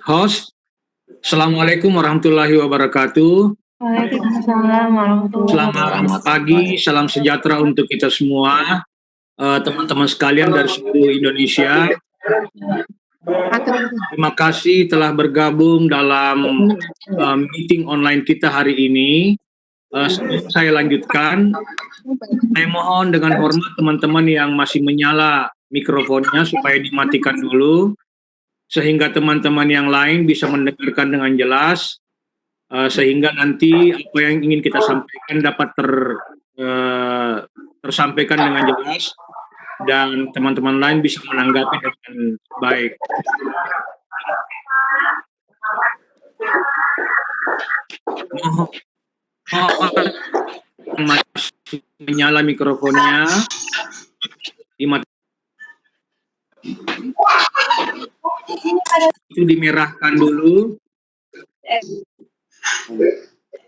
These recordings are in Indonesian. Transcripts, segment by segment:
Host, Assalamualaikum warahmatullahi wabarakatuh. Waalaikumsalam warahmatullahi Selamat wabarakatuh. pagi, salam sejahtera untuk kita semua, teman-teman sekalian dari seluruh Indonesia. Terima kasih telah bergabung dalam meeting online kita hari ini. Sebelum saya lanjutkan, saya mohon dengan hormat teman-teman yang masih menyala mikrofonnya supaya dimatikan dulu, sehingga teman-teman yang lain bisa mendengarkan dengan jelas. Sehingga nanti apa yang ingin kita sampaikan dapat tersampaikan dengan jelas dan teman-teman lain bisa menanggapi dengan baik. Mohon masih menyala mikrofonnya, itu dimerahkan dulu.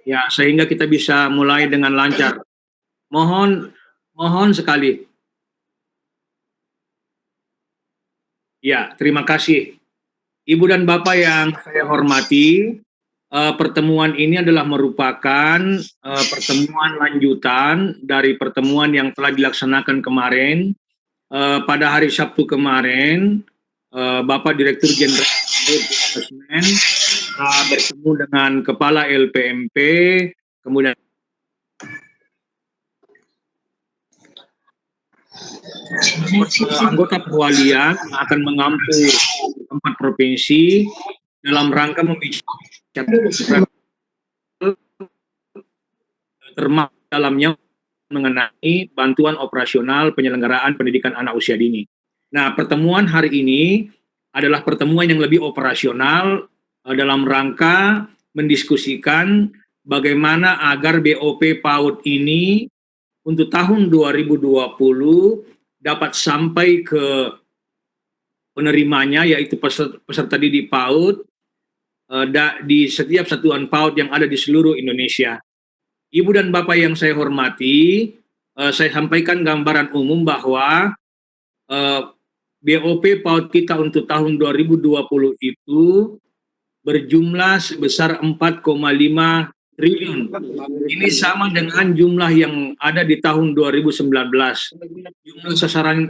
Ya, sehingga kita bisa mulai dengan lancar. Mohon sekali. Ya, terima kasih. Ibu dan Bapak yang saya hormati, pertemuan ini adalah merupakan pertemuan lanjutan dari pertemuan yang telah dilaksanakan kemarin. Pada hari Sabtu kemarin, Bapak Direktur Jenderal bertemu dengan Kepala LPMP, kemudian anggota perwalian akan mengampu 4 provinsi dalam rangka membicarakan termasuk dalamnya mengenai bantuan operasional penyelenggaraan pendidikan anak usia dini. Nah, pertemuan hari ini adalah pertemuan yang lebih operasional dalam rangka mendiskusikan bagaimana agar BOP PAUD ini untuk tahun 2020 dapat sampai ke penerimanya, yaitu peserta didik PAUD di setiap satuan PAUD yang ada di seluruh Indonesia. Ibu dan Bapak yang saya hormati, saya sampaikan gambaran umum bahwa BOP PAUD kita untuk tahun 2020 itu berjumlah sebesar 4,5 triliun. Ini sama dengan jumlah yang ada di tahun 2019. Jumlah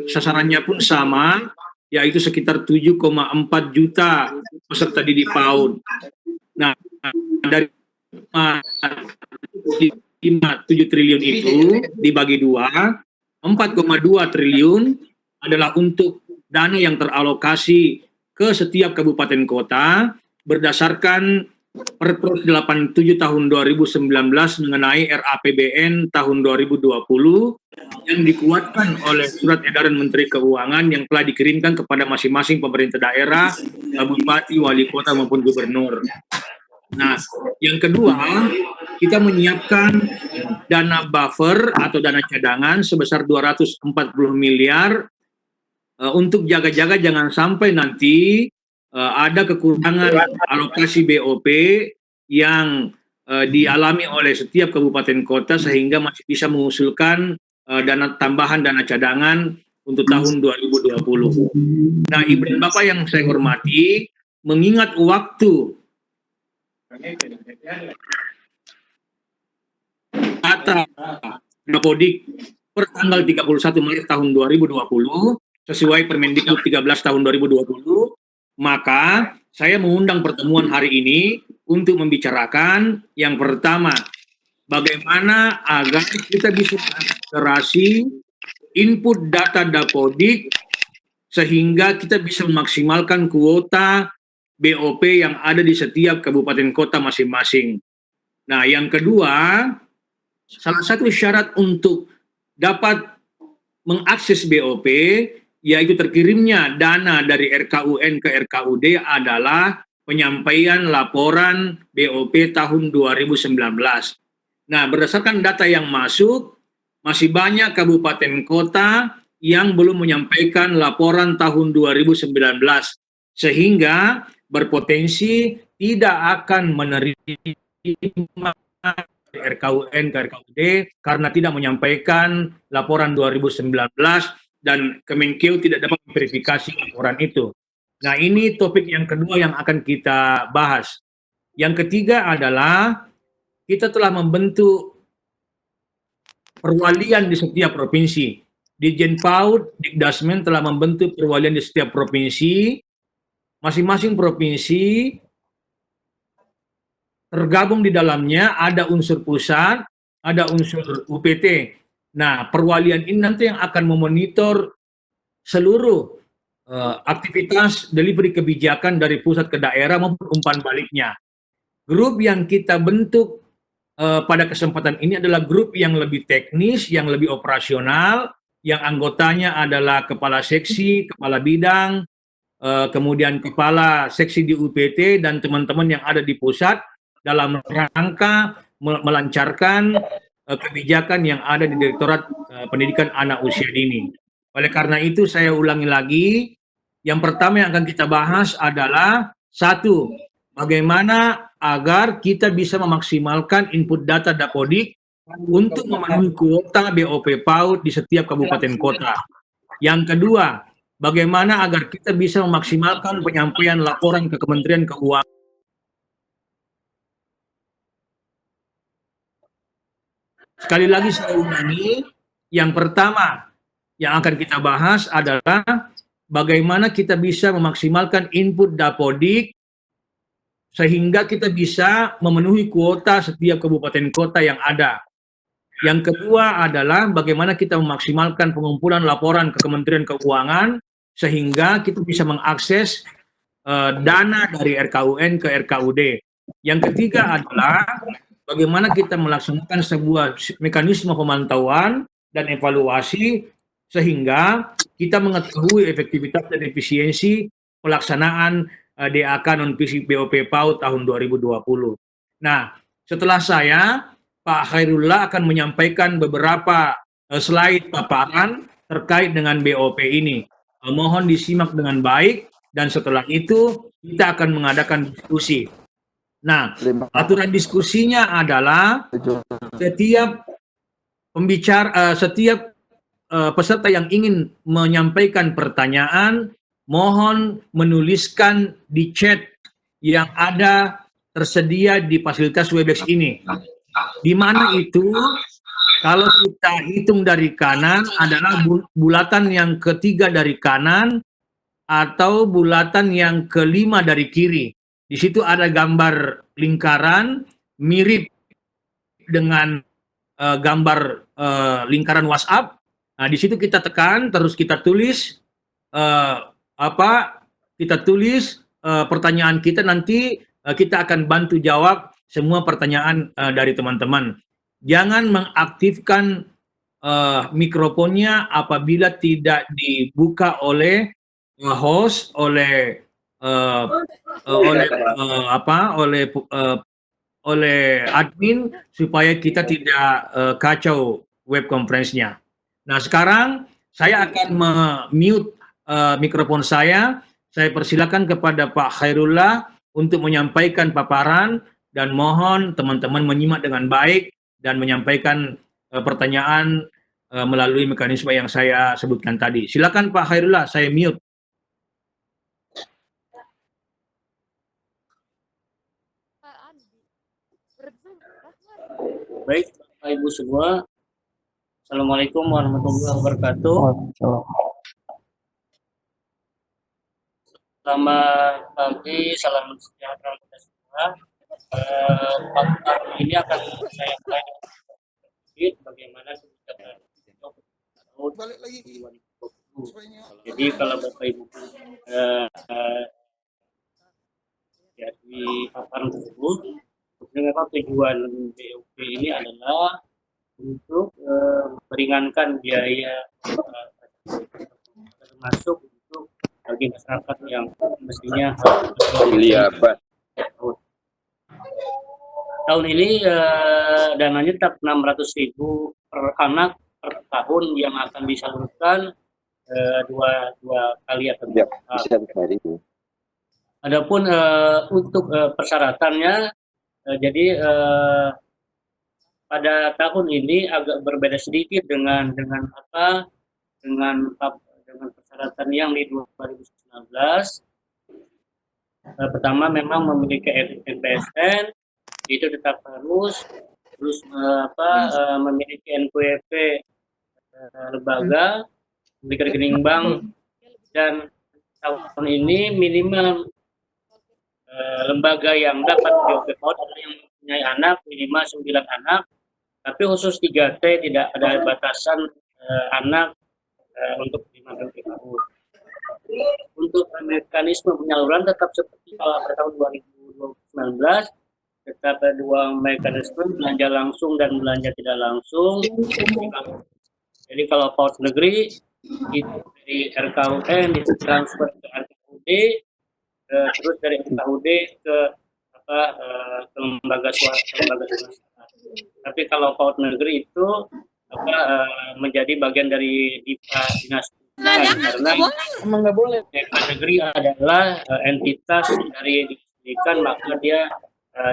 sasarannya pun sama, yaitu sekitar 7,4 juta peserta didik PAUD. Nah, dari 7 triliun itu dibagi 2, 4,2 triliun adalah untuk dana yang teralokasi ke setiap kabupaten kota berdasarkan Perpres 87 tahun 2019 mengenai RAPBN tahun 2020 yang dikuatkan oleh surat edaran Menteri Keuangan yang telah dikirimkan kepada masing-masing pemerintah daerah, bupati, wali kota maupun gubernur. Nah, yang kedua, kita menyiapkan dana buffer atau dana cadangan sebesar 240 miliar untuk jaga-jaga jangan sampai nanti ada kekurangan alokasi BOP yang dialami oleh setiap kabupaten kota sehingga masih bisa mengusulkan dana tambahan, dana cadangan untuk tahun 2020. Nah, Ibu dan Bapak yang saya hormati, mengingat waktu data Dapodik per tanggal 31 Maret tahun 2020 sesuai Permendikbud 13 tahun 2020, maka saya mengundang pertemuan hari ini untuk membicarakan yang pertama, bagaimana agar kita bisa mengakselerasi input data Dapodik sehingga kita bisa memaksimalkan kuota BOP yang ada di setiap kabupaten kota masing-masing. Nah, yang kedua, salah satu syarat untuk dapat mengakses BOP, yaitu terkirimnya dana dari RKUN ke RKUD adalah penyampaian laporan BOP tahun 2019. Nah, berdasarkan data yang masuk, masih banyak kabupaten kota yang belum menyampaikan laporan tahun 2019, sehingga berpotensi tidak akan menerima RKUN ke RKUD karena tidak menyampaikan laporan 2019 dan Kemenkeu tidak dapat memverifikasi laporan itu. Nah, ini topik yang kedua yang akan kita bahas. Yang ketiga adalah kita telah membentuk perwalian di setiap provinsi. Ditjen PAUD, Dikdasmen telah membentuk perwalian di setiap provinsi. Masing-masing provinsi tergabung di dalamnya ada unsur pusat, ada unsur UPT. Nah, perwalian ini nanti yang akan memonitor seluruh aktivitas delivery kebijakan dari pusat ke daerah maupun umpan baliknya. Grup yang kita bentuk pada kesempatan ini adalah grup yang lebih teknis, yang lebih operasional, yang anggotanya adalah kepala seksi, kepala bidang, kemudian kepala seksi di UPT dan teman-teman yang ada di pusat dalam rangka melancarkan kebijakan yang ada di Direktorat Pendidikan Anak Usia Dini. Oleh karena itu saya ulangi lagi, yang pertama yang akan kita bahas adalah satu, bagaimana agar kita bisa memaksimalkan input data Dapodik untuk memenuhi kuota BOP PAUD di setiap kabupaten kota. Yang kedua, bagaimana agar kita bisa memaksimalkan penyampaian laporan ke Kementerian Keuangan. Sekali lagi saya ulangi, yang pertama yang akan kita bahas adalah bagaimana kita bisa memaksimalkan input Dapodik sehingga kita bisa memenuhi kuota setiap kabupaten kota yang ada. Yang kedua adalah bagaimana kita memaksimalkan pengumpulan laporan ke Kementerian Keuangan sehingga kita bisa mengakses dana dari RKUN ke RKUD. Yang ketiga adalah bagaimana kita melaksanakan sebuah mekanisme pemantauan dan evaluasi sehingga kita mengetahui efektivitas dan efisiensi pelaksanaan DAK non-fisik BOP PAUD tahun 2020. Nah, setelah saya, Pak Khairullah akan menyampaikan beberapa slide paparan terkait dengan BOP ini. Mohon disimak dengan baik dan setelah itu kita akan mengadakan diskusi. Nah, aturan diskusinya adalah setiap peserta yang ingin menyampaikan pertanyaan mohon menuliskan di chat yang ada tersedia di fasilitas Webex ini. Di mana itu kalau kita hitung dari kanan adalah bulatan yang ketiga dari kanan atau bulatan yang kelima dari kiri. Di situ ada gambar lingkaran mirip dengan gambar lingkaran WhatsApp. Nah, di situ kita tekan terus kita tulis pertanyaan kita, nanti kita akan bantu jawab semua pertanyaan dari teman-teman. Jangan mengaktifkan mikrofonnya apabila tidak dibuka oleh host, oleh admin supaya kita tidak kacau web conference-nya. Nah, sekarang saya akan mute mikrofon saya. Saya persilakan kepada Pak Khairullah untuk menyampaikan paparan dan mohon teman-teman menyimak dengan baik dan menyampaikan pertanyaan melalui mekanisme yang saya sebutkan tadi. Silakan Pak Khairullah, saya mute. Baik, Bapak Ibu semua. Assalamualaikum warahmatullahi wabarakatuh. Selamat pagi, salam sejahtera kita semua. Pagi ini akan saya sampaikan sedikit bagaimana kebijakan tahun 2020. Jadi kalau Bapak Ibu jadi paparan tersebut, memang tujuan BOP ini adalah untuk meringankan biaya termasuk untuk bagi masyarakat yang mestinya tahun ini dananya tetap 600.000 per anak per tahun yang akan disalurkan dua kali atau adapun untuk persyaratannya jadi pada tahun ini agak berbeda sedikit dengan persyaratan yang di 2019. pertama memang memiliki NPSN itu tetap harus, terus memiliki NPWP lembaga, memiliki rekening bank, dan tahun ini minimal lembaga yang dapat BOP PAUD adalah yang mempunyai anak minimal 9 anak, tapi khusus 3T tidak ada batasan anak untuk menerima BOP PAUD. Untuk mekanisme penyaluran tetap seperti kalau pada tahun 2019, tetap ada dua mekanisme, belanja langsung dan belanja tidak langsung. Jadi kalau PAUD negeri itu dari RKUN ditransfer ke RKUD, terus dari RKUD ke ke lembaga swasta. Tapi kalau PAUD negeri itu menjadi bagian dari dinas karena Emang nggak boleh. negeri adalah entitas dari pendidikan, maka dia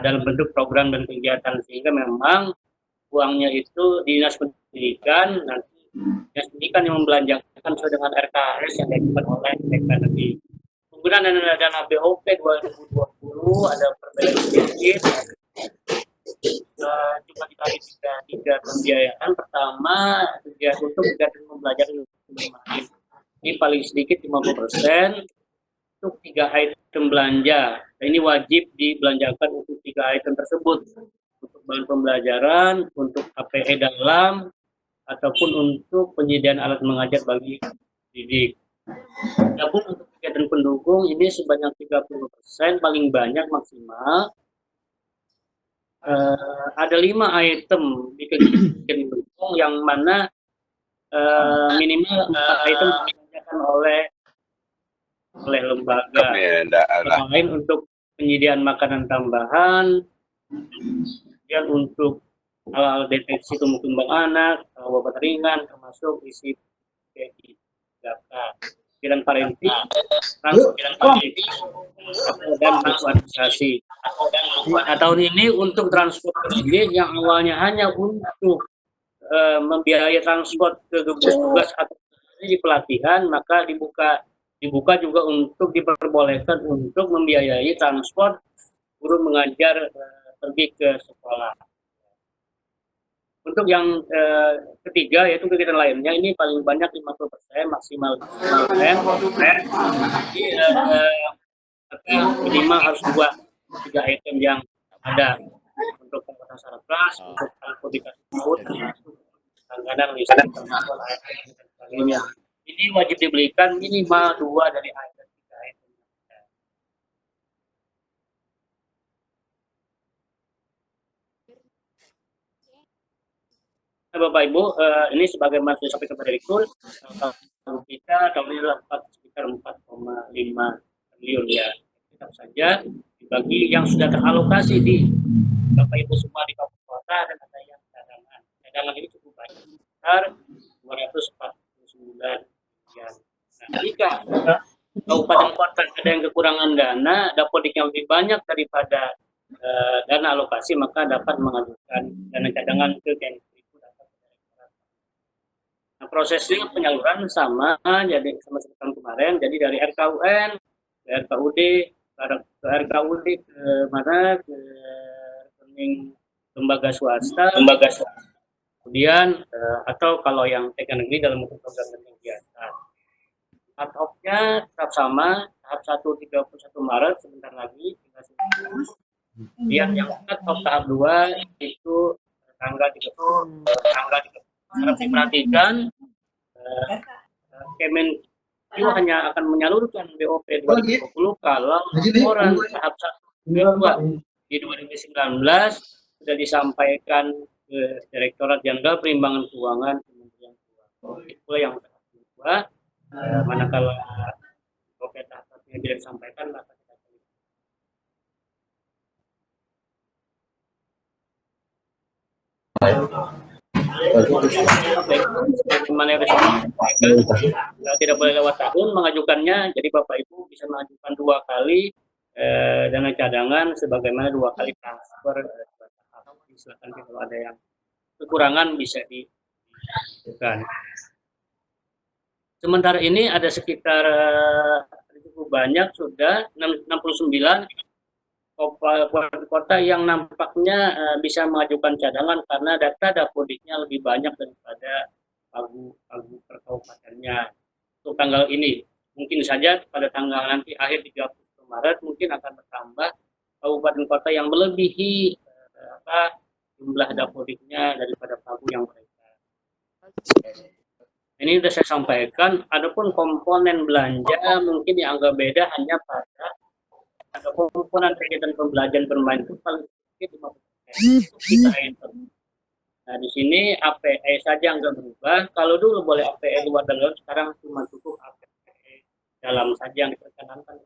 dalam bentuk program dan kegiatan, sehingga memang uangnya itu dinas pendidikan, nanti dinas pendidikan yang membelanjakan sesuai dengan RKS yang diajukan oleh Kemendagri. Penggunaan dana BOP 2020 ada perbedaan sedikit. Cuma dibagi tiga pembiayaan. Pertama, untuk kegiatan pembelajaran kemarin ini paling sedikit 50% untuk 3 item belanja. Ini wajib dibelanjakan untuk 3 item tersebut, untuk bahan pembelajaran, untuk APE dalam, ataupun untuk penyediaan alat mengajar bagi didik. Adapun untuk kegiatan pendukung ini sebanyak 30%, paling banyak maksimal. Ada 5 item di kegiatan pendukung yang mana minimal 4 item dikerjakan oleh lembaga. Lain untuk penyediaan makanan tambahan, kemudian untuk hal deteksi tumbuh kembang anak, obat ringan, termasuk isi data, pikiran parenting, dan transportasi. Nah, tahun ini untuk transport sendiri yang awalnya hanya untuk membiayai transport ke gugus tugas atau di pelatihan, maka dibuka juga untuk diperbolehkan untuk membiayai transport guru mengajar pergi ke sekolah. Untuk yang ketiga yaitu kegiatan lainnya ini paling banyak 50%, maksimal 50%. Jadi minimal harus 2-3 item yang ada untuk pembuatan syarat kelas, untuk publikasi PAUD, kadang-kadang listrik termasuk sebagainya. Ini wajib dibelikan minimal 2 dari item 3 item. Bapak Ibu, ini sebagaimana sudah disampaikan pada Direktur, kalau kita tahun ini dapat sekitar 4,5 triliun ya. Tetap saja dibagi yang sudah teralokasi di Bapak Ibu semua di kabupaten kota dan ada yang cadangan. Cadangan ini cukup banyak, sekitar 249 miliar. Nah, jika kabupaten kota ada yang kekurangan dana, dapodik yang lebih banyak daripada dana alokasi, maka dapat mengajukan dana cadangan ke Kementerian. Nah, prosesnya penyaluran sama, jadi sama seperti kemarin, jadi dari RKUN ke RKUD, ke RKUD ke mana, ke rekening lembaga swasta, kemudian atau kalau yang TK negeri dalam bentuk program dan kegiatan. Cut-off-nya tetap sama, tahap 1 31 Maret, sebentar lagi, tinggal seminggu. Kemudian yang cut-off tahap 2 itu tanggal 30. Harap diperhatikan, Kemenkyu hanya akan menyalurkan BOP 2020 kalau laporan tahap 1 2 di 2019 sudah disampaikan ke Direktorat Jenderal Perimbangan Keuangan Kementerian Keuangan. Itu yang tahap 2. Manakala BOP tahap 1 tidak disampaikan, maka kita bagaimana yang disampaikan, tidak boleh lewat tahun mengajukannya, jadi Bapak Ibu bisa mengajukan 2 kali dana cadangan sebagaimana 2 kali transfer. Silakan kalau ada yang kekurangan bisa dilakukan. Sementara ini ada sekitar cukup banyak, sudah 69 kabupaten kota yang nampaknya bisa mengajukan cadangan karena data dapodiknya lebih banyak daripada pagu per kabupatennya. Untuk tanggal ini, mungkin saja pada tanggal nanti akhir 30 Maret mungkin akan bertambah kabupaten kota yang melebihi jumlah dapodiknya daripada pagu yang mereka. Ini sudah saya sampaikan. Adapun komponen belanja mungkin yang agak beda hanya pada ada komponen kegiatan pembelajaran bermain itu paling sedikit 50%. Nah, di sini APE saja nggak berubah. Kalau dulu boleh APE luar dan dalam, sekarang cuma cukup APE dalam saja yang diperkenankan.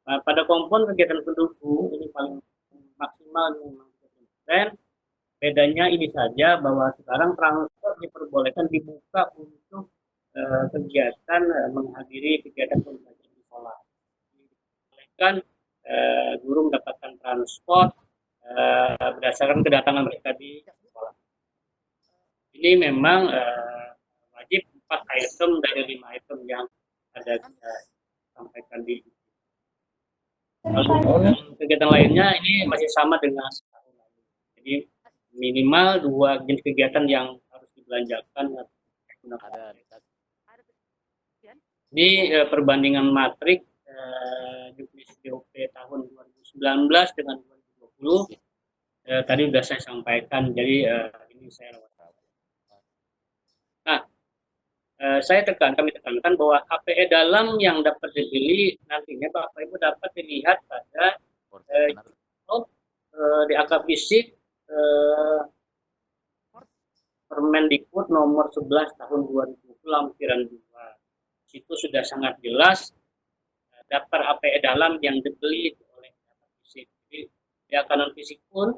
Nah, pada komponen kegiatan pendukung ini paling maksimal 50%. Bedanya ini saja bahwa sekarang transport diperbolehkan dibuka untuk kegiatan menghadiri kegiatan pembelajaran di sekolah. Diperbolehkan guru mendapatkan transport berdasarkan kedatangan mereka di sekolah. Ini memang wajib 4 item dari 5 item yang ada kita sampaikan di kegiatan lainnya ini masih sama dengan tahun lalu. Jadi minimal 2 jenis kegiatan yang harus dibelanjakan. Ini perbandingan matrik juknis DOP tahun 2019 dengan 2020 tadi sudah saya sampaikan, jadi ini saya lewat. Nah, kami tekankan bahwa APE dalam yang dapat dipilih nantinya Bapak Ibu dapat dilihat pada di angka fisik Permendikbud nomor 11 tahun 2020 lampiran 2. Itu sudah sangat jelas daftar APE dalam yang dibeli oleh daftar fisik. Jadi di akanan fisik pun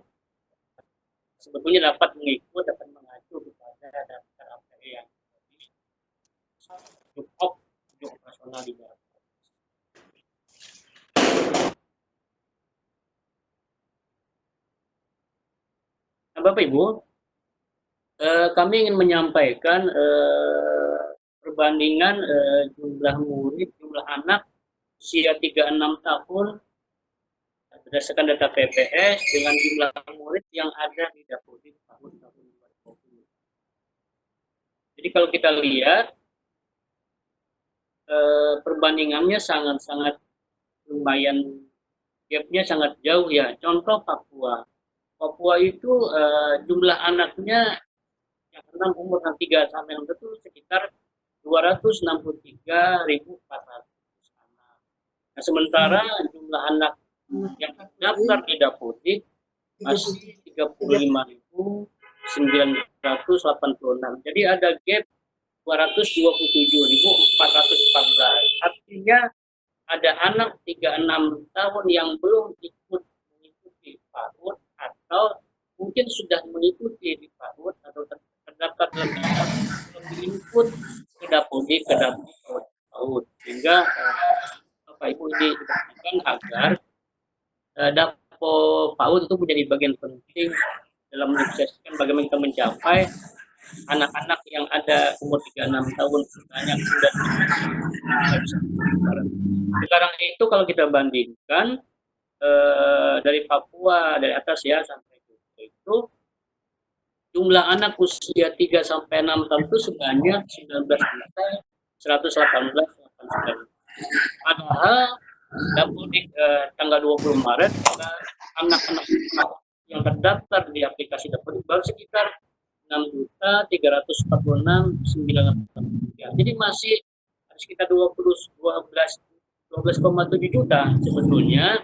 sebetulnya dapat mengacu kepada daftar APE yang cukup operasional di dalam. Nah, Bapak Ibu, kami ingin menyampaikan perbandingan jumlah murid, jumlah anak usia 36 tahun berdasarkan data PPS dengan jumlah murid yang ada di Dapodik tahun 2020. Jadi kalau kita lihat perbandingannya sangat-sangat lumayan, gapnya sangat jauh ya. Contoh Papua. Papua itu jumlah anaknya yang umur 3 sampai 6 itu sekitar 263.400 anak. Nah, sementara jumlah anak yang terdaftar di Dapodik masih 35.986. Jadi ada gap 227.414. Artinya ada anak 36 tahun yang belum mengikuti PAUD atau mungkin sudah mengikuti di PAUD atau terdaftar dalam input ke Dapodik ke dalam PAUD, sehingga Bapak Ibu ini dikatakan agar Dapo PAUD itu menjadi bagian penting dalam menyukseskan bagaimana kita mencapai anak-anak yang ada umur 36 tahun sebanyak 9. Sekarang itu kalau kita bandingkan dari Papua dari atas ya sampai itu jumlah anak usia 3 sampai 6 tahun itu sebanyak 19.118.89. Padahal Dapodik tanggal 20 Maret anak-anak yang terdaftar di aplikasi Dapodik baru sekitar 6.346.983. Jadi masih sekitar 12,7 juta sebetulnya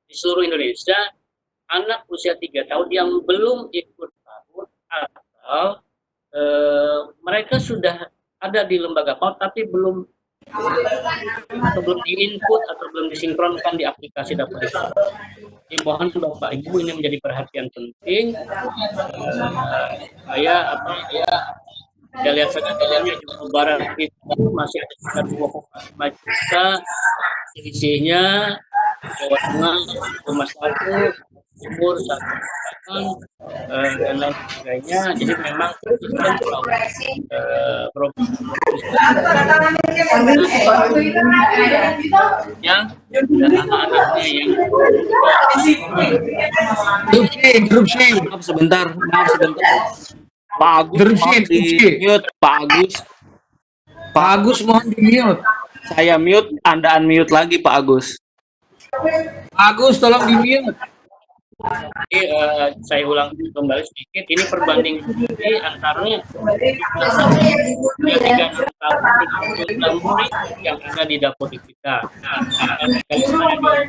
di seluruh Indonesia anak usia 3 tahun yang belum ikut PAUD atau mereka sudah ada di lembaga PAUD tapi belum diinput atau belum disinkronkan di aplikasi Dapodik. Jadi mohon Bapak Ibu ini menjadi perhatian penting supaya kita lihat saja jalannya Jawa Barat itu masih ada sekitar 2,5 juta selisihnya, Jawa Tengah 1,1, umur, satu tahun, dan lain sebagainya. Jadi memang konsisten yang anak-anaknya yang Interupsi. Maaf sebentar. Pak Agus Interupsi, mohon di interupsi. mute. Pak Agus, mohon di mute. saya mute, Anda unmute lagi Pak Agus. Agus tolong di mute. Jadi, saya ulang kembali sedikit, ini perbanding ini antara yang ada di dapur kita.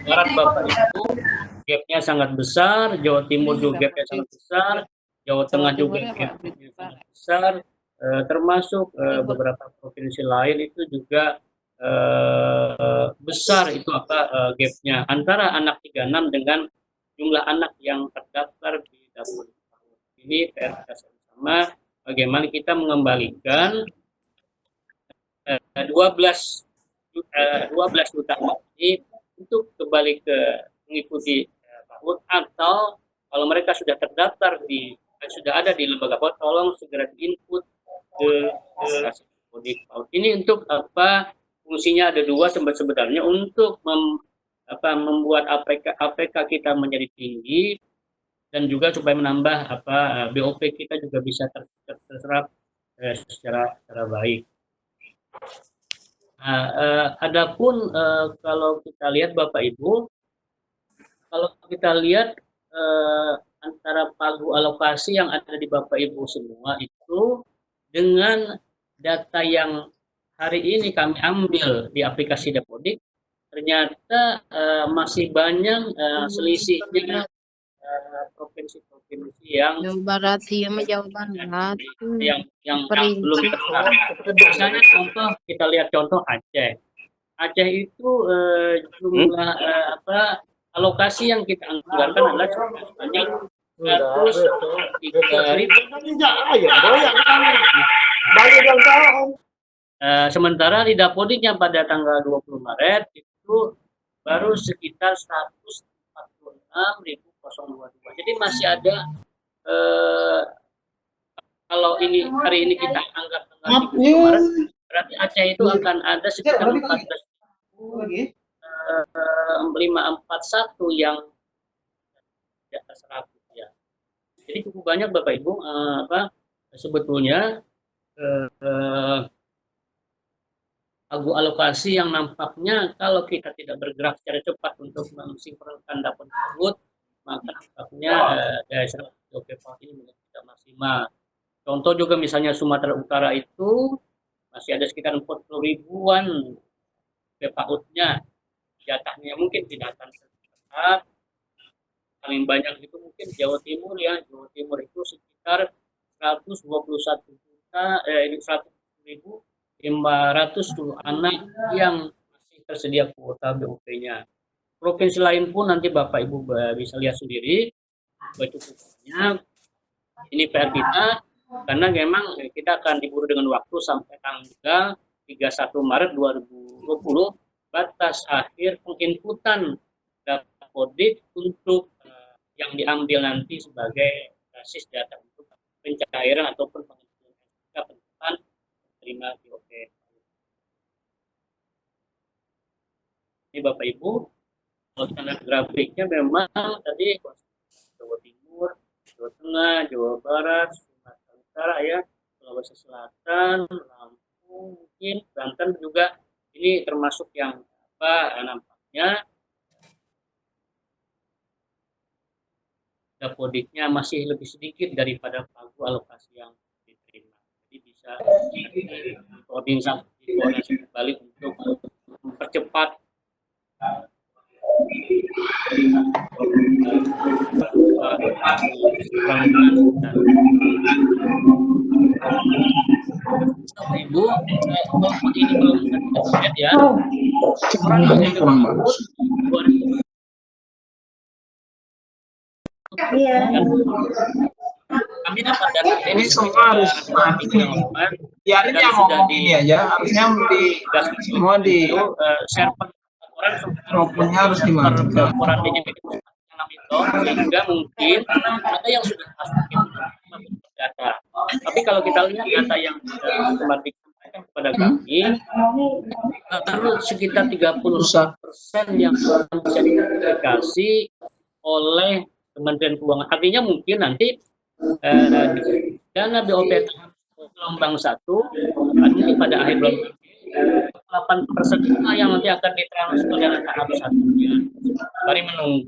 Barat Bapak itu gapnya sangat besar, Jawa Timur juga gapnya sangat besar, Jawa Tengah juga gapnya sangat besar, termasuk beberapa provinsi lain itu juga besar itu gapnya antara anak 36 dengan jumlah anak yang terdaftar di dapur. Ini PR kita sama bagaimana kita mengembalikan 12 juta ini untuk kembali ke mengikuti PAUD, atau kalau mereka sudah terdaftar sudah ada di lembaga PAUD, tolong segera diinput ke PAUD. Ini untuk apa? Fungsinya ada dua sebenarnya, untuk membuat APK kita menjadi tinggi, dan juga supaya menambah BOP kita juga bisa terserap secara baik. Adapun kalau kita lihat Bapak Ibu, kalau kita lihat antara pagu alokasi yang ada di Bapak Ibu semua itu dengan data yang hari ini kami ambil di aplikasi Dapodik, ternyata masih banyak selisihnya provinsi-provinsi yang Jawa Barat, iya mah Jawa Barat. yang belum terdaftar. Misalnya contoh, kita lihat contoh Aceh. Aceh itu jumlah alokasi yang kita anggarkan adalah sebanyak 103.000. Sementara di Dapodiknya pada tanggal 20 Maret itu baru sekitar 146.022. Jadi masih ada kalau ini hari ini kita anggap tanggal 30 Maret, berarti Aceh itu akan ada sekitar 14.541 yang di atas 100 ya. Jadi cukup banyak Bapak Ibu sebetulnya pagu alokasi yang nampaknya kalau kita tidak bergerak secara cepat untuk mensinkronkan dapur tersebut, maka nampaknya dari DOP PAUD ini menjadi tidak maksimal. Contoh juga misalnya Sumatera Utara itu masih ada sekitar 40 ribuan PAUD-nya, jatahnya mungkin tidak akan tepat. Paling banyak itu mungkin Jawa Timur ya, Jawa Timur itu sekitar 121.500 anak yang masih tersedia kuota BOP-nya. Provinsi lain pun nanti Bapak Ibu bisa lihat sendiri kecukupannya. Ini PR kita, karena memang kita akan diburu dengan waktu sampai tanggal 31 Maret 2020, batas akhir penginputan Dapodik untuk yang diambil nanti sebagai basis data untuk pencairan ataupun penginputan terima BOP. Ini Bapak Ibu, kalau tanda grafiknya memang tadi Jawa Timur, Jawa Tengah, Jawa Barat, Sumatera Utara ya, Sulawesi Selatan, Lampung, mungkin Banten juga ini termasuk yang nampaknya Dapodiknya masih lebih sedikit daripada pagu alokasi yang diterima. Jadi bisa koordinasi kembali untuk mempercepat Ibu, walaupun ini belum terlihat ya. Iya. Kami dapat data Ini semua harus biarin yang ngomong ini aja, harusnya semua di share laporan harus dimatikan. laporan DJP sehingga mungkin ada yang sudah pasti data. Tapi kalau kita lihat data yang kemarin disampaikan kepada kami, baru sekitar 30% yang bisa diverifikasi oleh Kementerian Keuangan. Artinya mungkin nanti dana BOP gelombang 1 nanti pada akhir bulan 8% itulah yang nanti akan ditransfer dana tahap 1-nya. Mari menunggu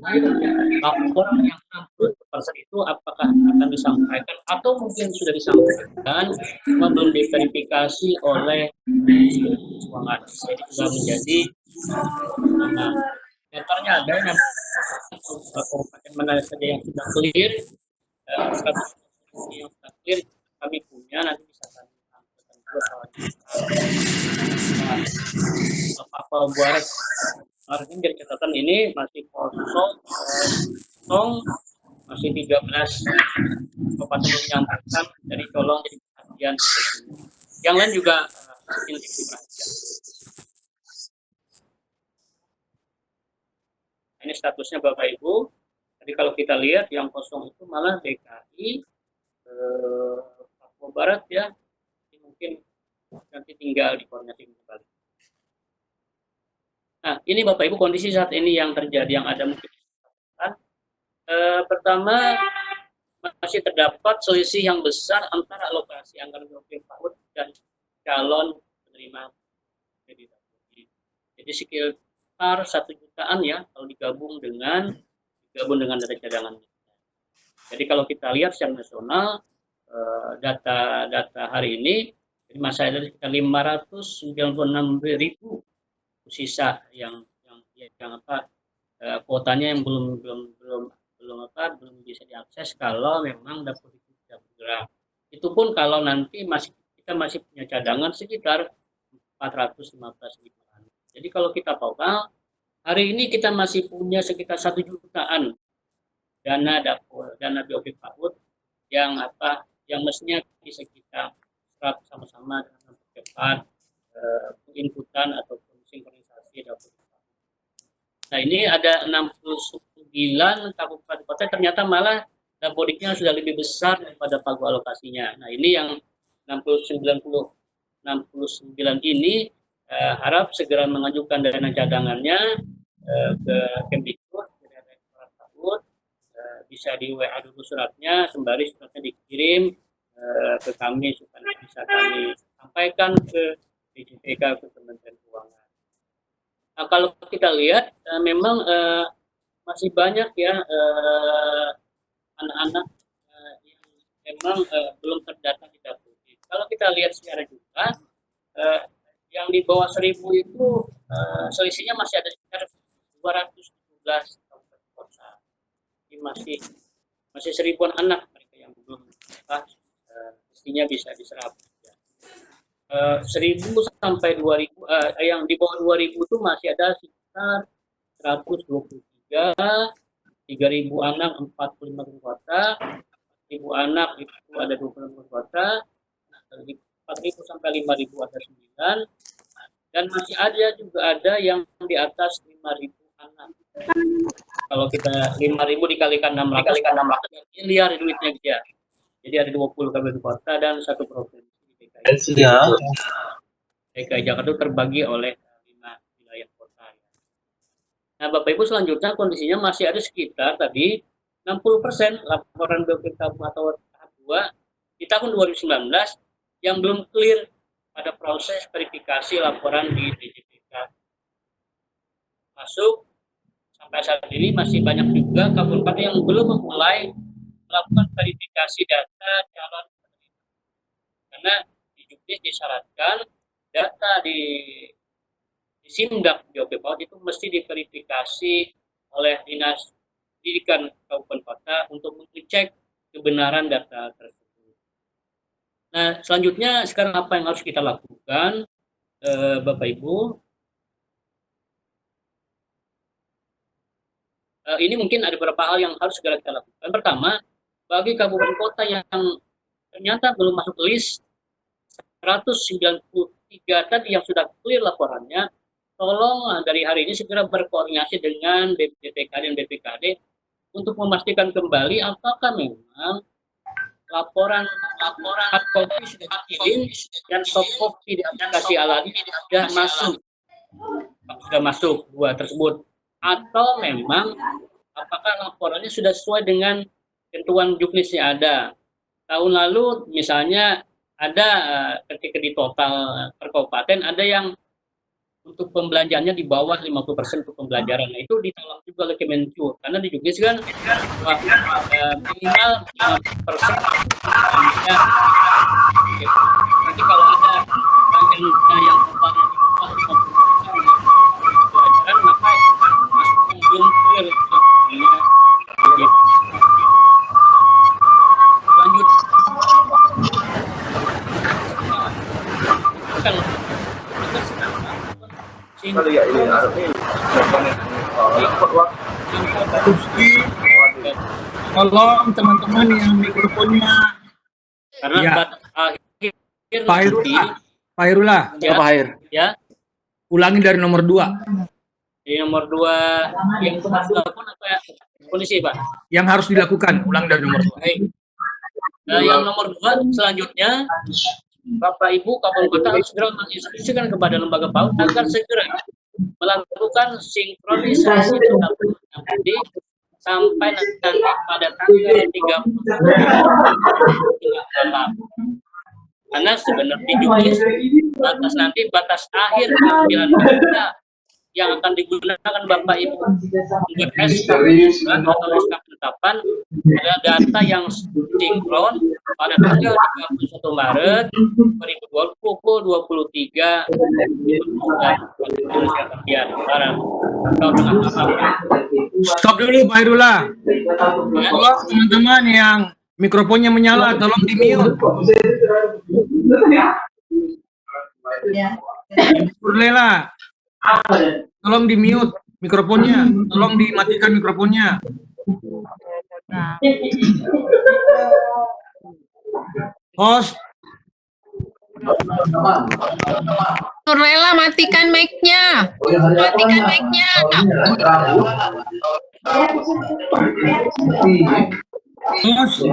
laporan yang 60% itu apakah akan disampaikan atau mungkin sudah disampaikan cuma belum diverifikasi oleh keuangan. Jadi juga menjadi daftarnya ada yang kabupaten mana saja yang sudah clear, status yang sudah clear kami punya, nanti bisa kami sampaikan juga Papua Barat. Artinya dari catatan ini masih kosong, masih 13 kabupaten menyampaikan dari tolong jadi perhatian. Yang lain juga intensif perhatian. Ini statusnya Bapak Ibu. Jadi kalau kita lihat yang kosong itu malah DKI, Papua Barat ya, mungkin nanti tinggal dikoordinasi kembali. Nah, ini Bapak Ibu kondisi saat ini yang terjadi, yang ada mungkin. Pertama, masih terdapat selisih yang besar antara alokasi anggaran BOP PAUD dan calon penerima kredit. Jadi sekitar 1 jutaan ya kalau digabung dengan dana cadangan. Jadi kalau kita lihat secara nasional data hari ini masih ada sekitar 596.000 sisa yang kuotanya yang belum bisa diakses kalau memang dapur itu tidak bergerak. Itu pun kalau nanti kita masih punya cadangan sekitar 415.000. Jadi kalau kita total hari ini kita masih punya sekitar 1 jutaan dana BOP PAUD yang mestinya bisa kita serap sama-sama dengan cepat inputan ataupun sinkronisasi dapur. Nah, ini ada 69 kabupaten kota ternyata malah dapodiknya sudah lebih besar daripada pagu alokasinya. Nah, ini yang 69 ini harap segera mengajukan dana cadangannya ke Kemdikbud, bisa di WA dulu suratnya, sembari suratnya dikirim ke kami supaya bisa kami sampaikan ke DJPK, ke Kementerian Keuangan. Nah, kalau kita lihat memang masih banyak ya anak-anak yang memang belum terdata di dapur. Kalau kita lihat secara juga yang di bawah 1.000 itu selisihnya masih ada sekitar 217 kabupaten kota. Ini masih 1.000-an anak mereka yang belum mestinya bisa diserap. 1.000 sampai 2.000 yang di bawah 2.000 itu masih ada sekitar 123, 3.000 anak 45 kota, 1.000 anak itu ada 20 kota, 4.000 sampai 5.000 ada 9, dan masih ada yang di atas 5.000 anak. Kalau kita 5.000 dikalikan 600 miliar duitnya dia. Jadi ada 20 kabupaten kota dan 1 provinsi. DKI Jakarta itu terbagi oleh 5 wilayah kota. Nah, Bapak Ibu, selanjutnya kondisinya masih ada sekitar tadi 60% laporan BPK atau tahap 2 di tahun 2019 yang belum clear pada proses verifikasi laporan di DJPK. Masuk sampai saat ini masih banyak juga kabupaten yang belum memulai melakukan verifikasi data calon penerima. Karena di Juknis disyaratkan data di Simdak BOP PAUD itu mesti diverifikasi oleh Dinas Pendidikan Kabupaten Kota untuk mengecek kebenaran data tersebut. Nah, selanjutnya sekarang apa yang harus kita lakukan, Bapak Ibu? Ini mungkin ada beberapa hal yang harus segera kita lakukan. Pertama, bagi kabupaten kota yang ternyata belum masuk list 193 tadi yang sudah clear laporannya, tolong dari hari ini segera berkoordinasi dengan BPKD dan BPKD untuk memastikan kembali apakah memang laporan hard copy sudah dikirim dan soft copy di aplikasi Aladi sudah masuk dua tersebut, atau memang apakah laporannya sudah sesuai dengan ketentuan juknis yang ada. Tahun lalu misalnya ada ketika di total per kabupaten ada yang untuk pembelanjaannya di bawah 50% untuk pembelajaran. Nah, itu ditolak juga oleh Kemenq, karena di juknis kan minimal 50%. Nanti kalau ada pembelajaran yang totalnya di bawah 50% pembelajaran, maka masuk belum clear. Lanjut. Bukan Tolong teman-teman yang mikrofonnya karena ya. akhir Pak Hairullah, ya, Pak Hair. ya ulangi dari nomor 2. di nomor 2 yang nomor 2 pun apa ya kondisi Pak Yang harus dilakukan, ulang dari nomor 2. baik. Yang nomor 2 selanjutnya Bapak Ibu Kapolri Kota harus segera menginstruksikan kepada lembaga PAUD agar segera melakukan sinkronisasi data nanti sampai nanti pada tanggal 30 malam. Karena sebenarnya di juknis batas akhir pengambilan data yang akan digunakan Bapak Ibu membuat SK atau SK penetapan adalah data yang sinkron pada tanggal 31 Maret 2020 pukul 23 Stop dulu Pak Hairullah. Tolong teman-teman yang mikrofonnya menyala, tolong di-mute. Purlela, tolong di-mute mikrofonnya, tolong dimatikan mikrofonnya. Host, Nurlela, matikan mic-nya. Matikan mic-nya. host,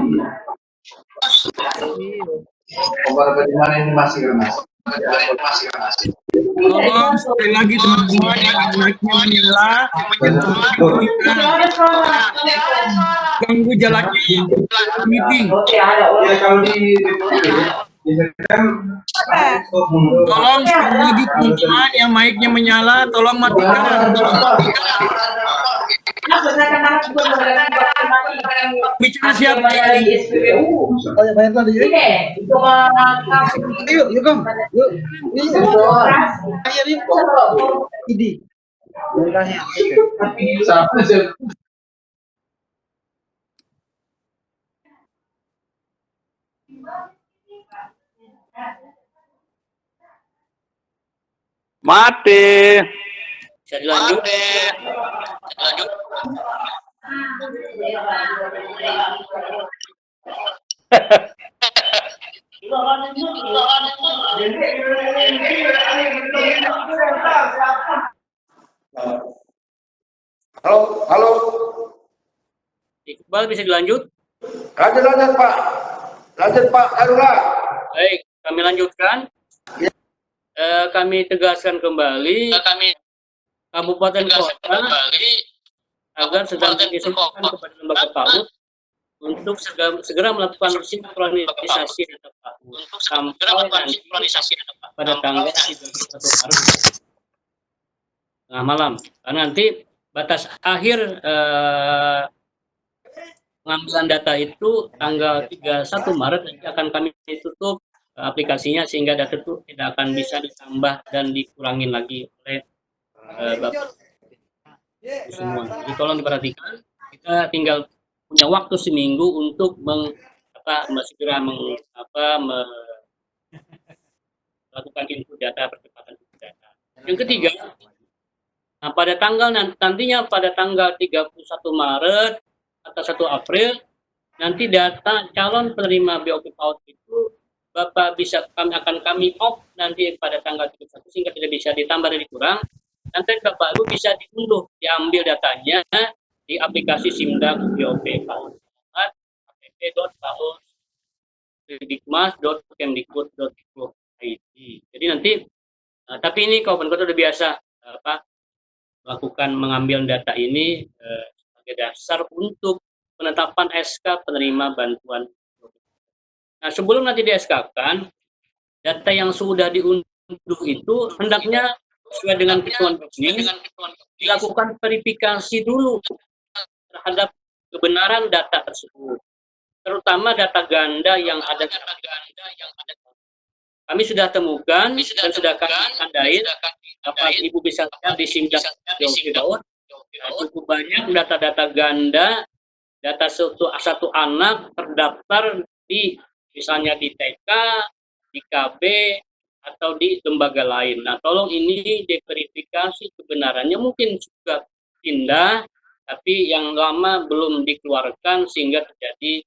tolong sekali lagi teman-teman yang mic-nya menyala, ganggu jalannya meeting. Tolong sekali lagi teman-teman yang mic-nya menyala, tolong matikan. Bicara siapa ini? Yuk, yuk Kang. Yuk. Ayo yuk. Ini. Mati. bisa dilanjut. Halo. Iqbal bisa dilanjut? Lanjut Pak. Lanjut Pak Hairullah. Baik, kami lanjutkan. Kami tegaskan kembali Kabupaten Kota agar segera menginstruksikan kepada lembaga PAUD untuk segera melakukan sinkronisasi data PAUD sampai nanti pada tanggal 31 Maret tengah malam. Karena nanti batas akhir pengambilan data itu tanggal 31 Maret nanti akan kami tutup aplikasinya sehingga data itu tidak akan bisa ditambah dan dikurangin lagi oleh Bapak semua. Jadi tolong diperhatikan, kita tinggal punya waktu seminggu untuk segera melakukan input data, percepatan input data. Yang ketiga, nah pada tanggal nantinya pada tanggal 31 Maret atau 1 April nanti data calon penerima BOP PAUD itu Bapak kami off nanti pada tanggal 31 sehingga tidak bisa ditambah dan dikurang. Nanti Bapak Ibu bisa diunduh, diambil datanya, di aplikasi Simdak BOP PAUD. app.paud.dikmas.kemdikbud.go.id. Jadi nanti, tapi ini Kabupaten Kota udah biasa melakukan mengambil data ini sebagai dasar untuk penetapan SK penerima bantuan. Nah, sebelum nanti di SK-kan, data yang sudah diunduh itu hendaknya sesuai dengan ketentuan ini dilakukan verifikasi dulu terhadap kebenaran data tersebut, terutama data ganda yang ada. Kami sudah temukan dan sudah kami tandain, Bapak Ibu bisa lihat di Simdak PAUD, cukup banyak data-data ganda, data satu anak terdaftar di misalnya di TK, di KB, atau di lembaga lain. Nah, tolong ini diverifikasi kebenarannya, mungkin juga pindah, tapi yang lama belum dikeluarkan sehingga terjadi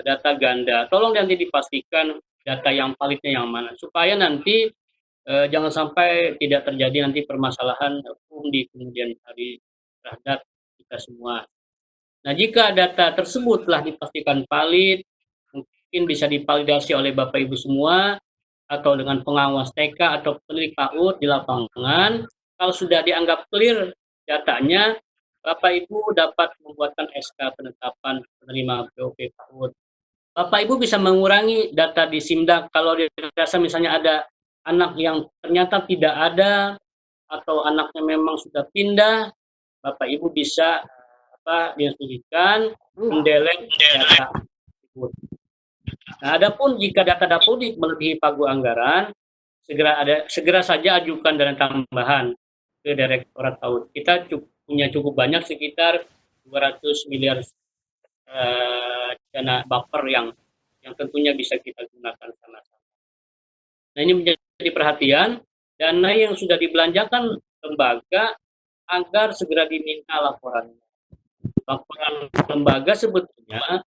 data ganda. Tolong nanti dipastikan data yang validnya yang mana, supaya nanti jangan sampai tidak terjadi nanti permasalahan hukum di kemudian hari terhadap kita semua. Nah, jika data tersebut telah dipastikan valid, mungkin bisa divalidasi oleh Bapak Ibu semua, atau dengan pengawas TK atau pemilik PAUD di lapangan. Kalau sudah dianggap clear datanya, Bapak Ibu dapat membuatkan SK penetapan penerima BOP PAUD. Bapak Ibu bisa mengurangi data di Simdak kalau dirasa misalnya ada anak yang ternyata tidak ada atau anaknya memang sudah pindah, Bapak Ibu bisa diinstruksikan mendelete data tersebut. Nah, adapun jika data Dapodik melebihi pagu anggaran, segera saja ajukan dana tambahan ke Direktorat PAUD. Kita punya cukup banyak, sekitar 200 miliar dana buffer yang tentunya bisa kita gunakan sama-sama. Nah, ini menjadi perhatian, dana yang sudah dibelanjakan lembaga agar segera diminta laporannya. Laporan lembaga sebetulnya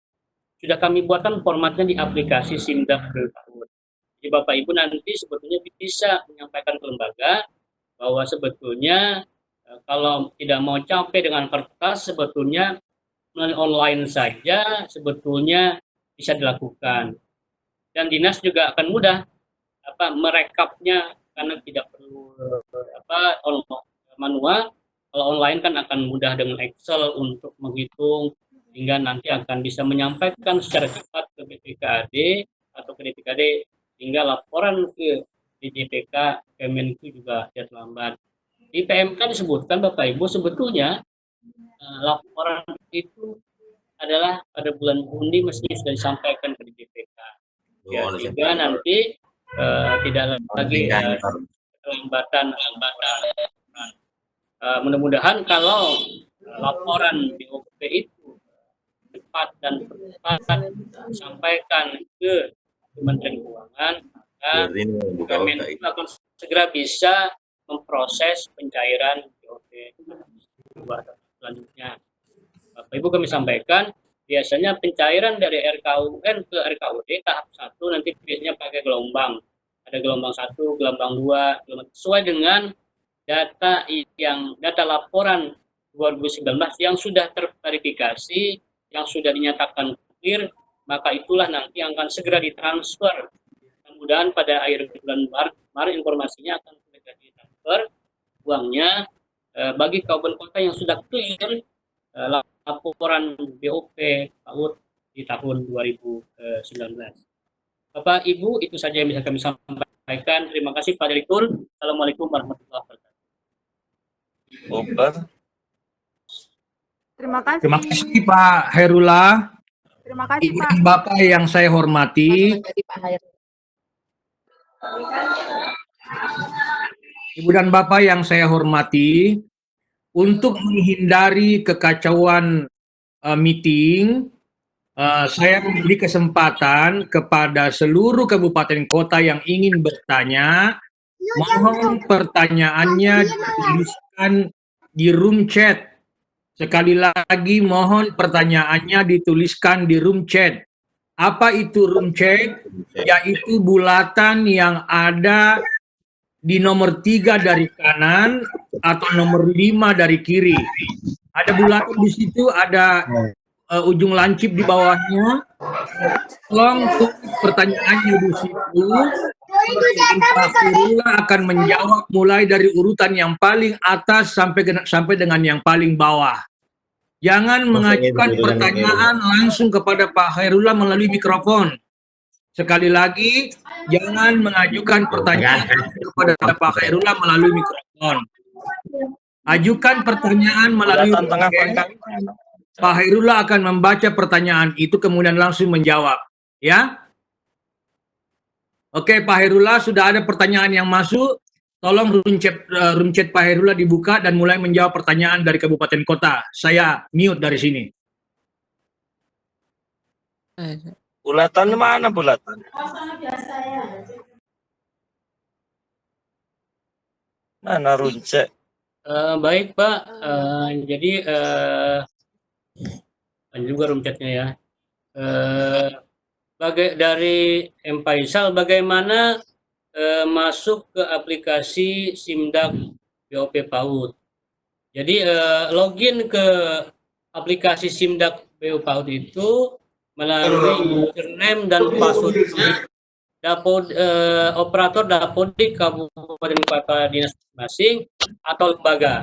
sudah kami buatkan formatnya di aplikasi Simdak PAUD. Jadi Bapak Ibu nanti sebetulnya bisa menyampaikan ke lembaga bahwa sebetulnya kalau tidak mau capek dengan kertas, sebetulnya melalui online saja sebetulnya bisa dilakukan. Dan dinas juga akan mudah merekapnya karena tidak perlu manual. Kalau online kan akan mudah dengan Excel untuk menghitung, hingga nanti akan bisa menyampaikan secara cepat ke BPKAD atau ke DPKD, hingga laporan ke DJPK, Kemenku juga tidak terlambat. Di PMK disebutkan Bapak Ibu sebetulnya laporan itu adalah pada bulan Juni mesti sudah disampaikan ke DJPK. Ya, sehingga nanti tidak lagi kelambatan. Mudah-mudahan kalau laporan BOP itu cepat dan tepat disampaikan ke Kementerian Keuangan, maka Kemenku akan segera bisa memproses pencairan BOP selanjutnya. Bapak Ibu kami sampaikan, biasanya pencairan dari RKUN ke RKUD tahap 1 nanti biasanya pakai gelombang. Ada gelombang 1, gelombang 2, sesuai dengan data laporan 2019 yang sudah terverifikasi, yang sudah dinyatakan clear, maka itulah nanti yang akan segera ditransfer. Mudah-mudahan pada akhir bulan Maret informasinya akan segera ditransfer uangnya bagi kabupaten kota yang sudah clear laporan BOP PAUD di tahun 2019. Bapak Ibu, itu saja yang bisa kami sampaikan. Terima kasih Pak Direktur. Assalamualaikum warahmatullahi wabarakatuh. Terima kasih. Terima kasih Pak Hairullah. Terima kasih Ibu Pak. dan Bapak yang saya hormati. Ibu dan Bapak yang saya hormati, untuk menghindari kekacauan meeting, saya memberi kesempatan kepada seluruh kabupaten kota yang ingin bertanya, mohon pertanyaannya dituliskan di room chat. Sekali lagi mohon pertanyaannya dituliskan di room chat. Apa itu room chat? Yaitu bulatan yang ada di nomor 3 dari kanan atau nomor 5 dari kiri. Ada bulatan di situ, ada ujung lancip di bawahnya. Tolong tulis pertanyaannya di situ. Pak Khairullah akan menjawab mulai dari urutan yang paling atas sampai dengan yang paling bawah. Jangan mengajukan pertanyaan langsung kepada Pak Khairullah melalui mikrofon. Sekali lagi, jangan mengajukan pertanyaan kepada Pak Khairullah melalui mikrofon. Ajukan pertanyaan melalui chat. Pak Khairullah akan membaca pertanyaan itu kemudian langsung menjawab. Ya? Oke, Pak Khairullah, sudah ada pertanyaan yang masuk. Tolong room chat Pak Khairullah dibuka dan mulai menjawab pertanyaan dari kabupaten kota. Saya mute dari sini. Bulatan mana bulatan? Mana runcek? Baik Pak, jadi juga room chatnya ya. Dari M. Faisal, bagaimana masuk ke aplikasi Simdak BOP PAUD. Jadi login ke aplikasi Simdak BOP PAUD itu melalui username dan passwordnya operator Dapodik Kabupaten Kota Dinas masing atau lembaga.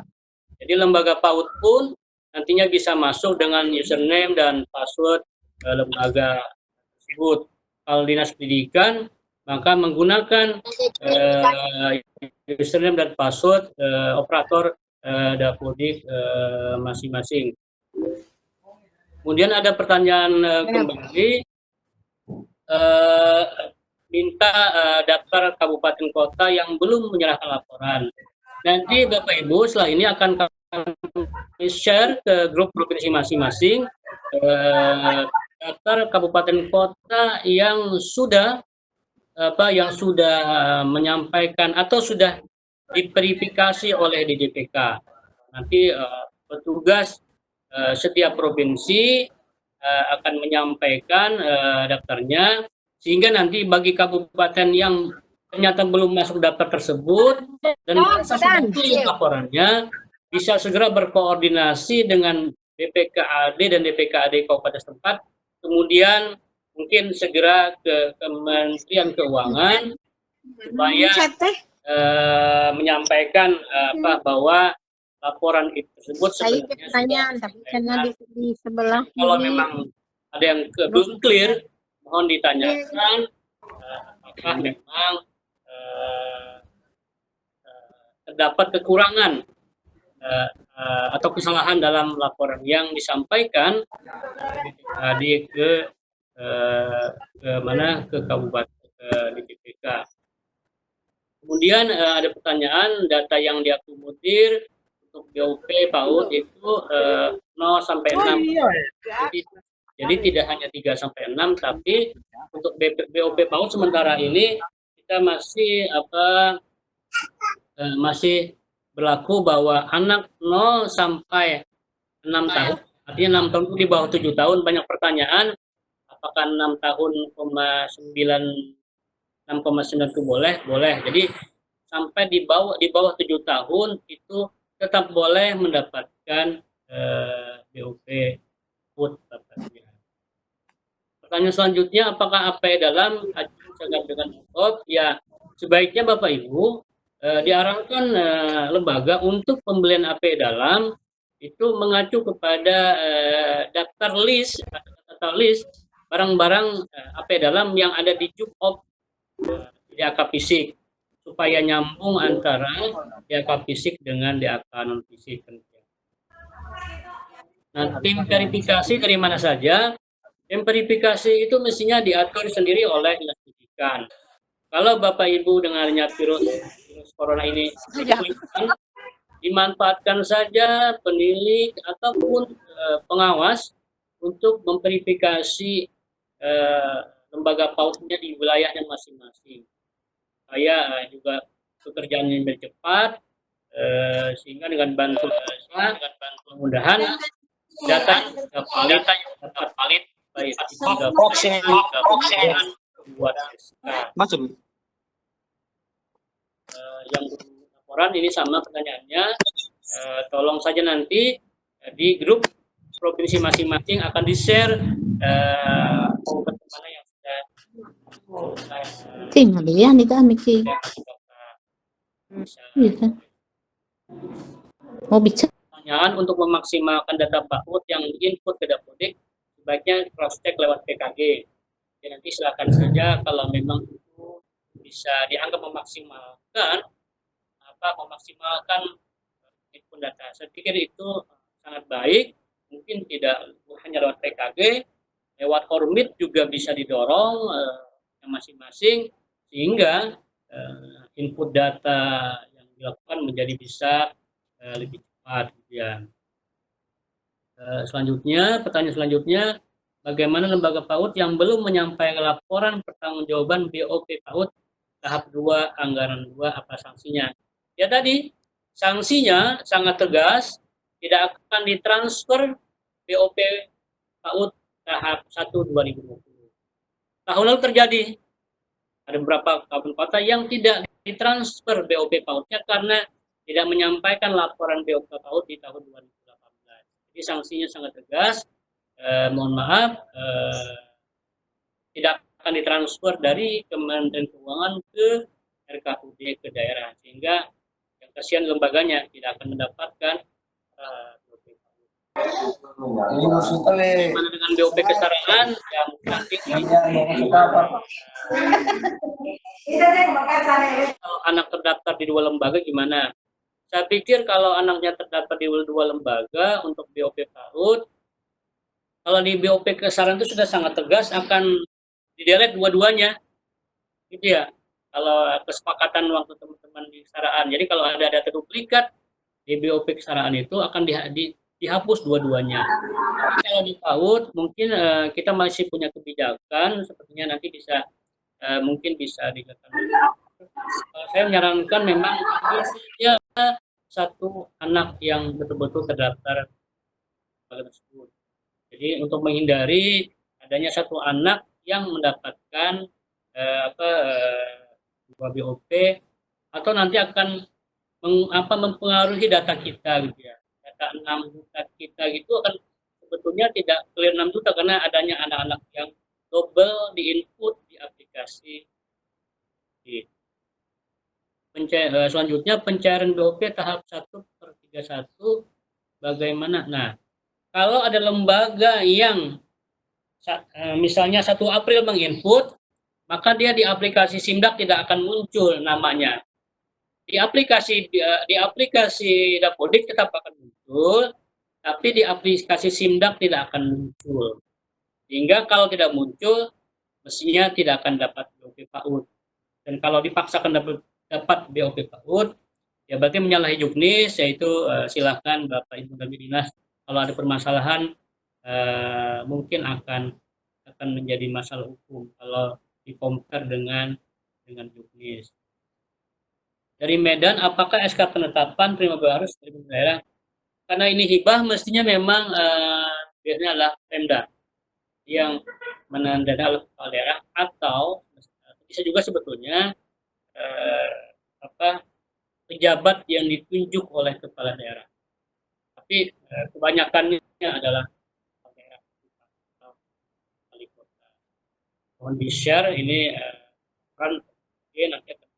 Jadi lembaga PAUD pun nantinya bisa masuk dengan username dan password lembaga tersebut. Kalau Dinas Pendidikan maka menggunakan username dan password operator Dapodik masing-masing. Kemudian ada pertanyaan kembali, minta daftar kabupaten kota yang belum menyerahkan laporan. Nanti Bapak Ibu setelah ini akan kami share ke grup provinsi masing-masing daftar kabupaten kota yang sudah menyampaikan atau sudah diverifikasi oleh DJPK. Nanti petugas setiap provinsi akan menyampaikan daftarnya, sehingga nanti bagi kabupaten yang ternyata belum masuk daftar tersebut dan merasa sudah tulis laporannya, bisa segera berkoordinasi dengan DPKAD dan DPKAD kabupaten setempat, kemudian mungkin segera ke Kementerian Keuangan supaya menyampaikan bahwa laporan itu tersebut sebenarnya di sebelah kalau memang ada yang belum clear, mohon ditanyakan apakah memang terdapat kekurangan atau kesalahan dalam laporan yang disampaikan ke kabupaten DJPK. Kemudian ada pertanyaan, data yang diakomodir untuk BOP PAUD itu 0 sampai 6. Jadi tidak hanya 3 sampai 6, tapi untuk BOP PAUD sementara ini kita masih berlaku bahwa anak 0 sampai 6 tahun, artinya 6 tahun itu di bawah 7 tahun, banyak pertanyaan apakah 6 tahun 6,9 itu boleh? Jadi sampai di bawah 7 tahun itu tetap boleh mendapatkan BOP PAUD. Pertanyaan selanjutnya, apakah APE dalam seragam dengan angkop? Ya, sebaiknya Bapak Ibu diarahkan lembaga untuk pembelian APE dalam itu mengacu kepada daftar list barang-barang APE dalam yang ada di Jukop DAK fisik, supaya nyambung antara DAK fisik dengan DAK non fisik. Nah, tim verifikasi dari mana saja? Tim verifikasi itu mestinya diatur sendiri oleh Dinas Pendidikan. Kalau Bapak Ibu dengarnya virus corona ini dimanfaatkan saja penilik ataupun pengawas untuk memverifikasi lembaga PAUD-nya di wilayahnya masing-masing. Saya juga pekerjaannya lebih cepat, sehingga dengan bantuan mudah-mudahan data dapat valid baik itu buat Masuk. yang laporan ini sama pertanyaannya, tolong saja nanti di grup provinsi masing-masing akan di-share kabupaten mana yang sudah Tinggal dia nih kami sih. Bisa. Mau bicara? Pertanyaan untuk memaksimalkan data PAUD yang diinput ke Dapodik sebaiknya cross-check lewat PKG. Ya, nanti silakan saja kalau memang itu bisa dianggap memaksimalkan input data. Saya pikir itu sangat baik. Mungkin tidak hanya lewat PKG, lewat Kormit juga bisa didorong masing-masing sehingga input data yang dilakukan menjadi bisa lebih cepat. Ya. Pertanyaan selanjutnya, bagaimana lembaga PAUD yang belum menyampaikan laporan pertanggungjawaban BOP PAUD tahap 2 anggaran 2 apa sanksinya? Ya tadi, sanksinya sangat tegas, tidak akan ditransfer BOP PAUD tahap 1 2020. Tahun lalu terjadi, ada beberapa kabupaten kota yang tidak ditransfer BOP PAUD-nya karena tidak menyampaikan laporan BOP PAUD di tahun 2018. Jadi sanksinya sangat tegas. Mohon maaf, tidak akan ditransfer dari Kementerian Keuangan ke RKUD ke daerah, sehingga yang kasihan lembaganya tidak akan mendapatkan BOP PAUD. Bagaimana dengan BOP kesetaraan yang nanti kalau anak terdaftar di 2 lembaga gimana? Saya pikir kalau anaknya terdaftar di 2 lembaga untuk BOP PAUD, kalau di BOP kesetaraan itu sudah sangat tegas akan didelete dua-duanya, gitu ya. Kalau kesepakatan waktu teman-teman di kesetaraan. Jadi kalau ada data duplikat di BOP kesetaraan itu akan dihapus dua-duanya. Tapi kalau di PAUD mungkin kita masih punya kebijakan, sepertinya nanti bisa mungkin bisa dikatakan. Saya menyarankan memang ada saja satu anak yang betul-betul terdaftar tersebut. Jadi untuk menghindari adanya satu anak yang mendapatkan BOP atau nanti akan mempengaruhi data kita gitu ya. Data 6 juta kita gitu akan sebetulnya tidak clear 6 juta karena adanya anak-anak yang double di input di aplikasi. Selanjutnya pencairan BOP tahap 1/31 bagaimana? Nah, kalau ada lembaga yang misalnya 1 April menginput, maka dia di aplikasi Simdak tidak akan muncul namanya. Di aplikasi Dapodik tetap akan muncul, tapi di aplikasi Simdak tidak akan muncul. Sehingga kalau tidak muncul, mestinya tidak akan dapat BOP PAUD. Dan kalau dipaksakan dapat BOP PAUD, ya berarti menyalahi juknis, yaitu silakan Bapak Ibu dari Dinas kalau ada permasalahan mungkin akan menjadi masalah hukum kalau di-compare dengan juknis. Dari Medan, apakah SK penetapan prima harus dari daerah? Karena ini hibah, mestinya memang biasanya adalah Pemda yang menandatangani kepala daerah, atau bisa juga sebetulnya pejabat yang ditunjuk oleh kepala daerah. Tapi kebanyakannya adalah kepala daerah atau wali kota. Mohon di-share ini kan nanti akan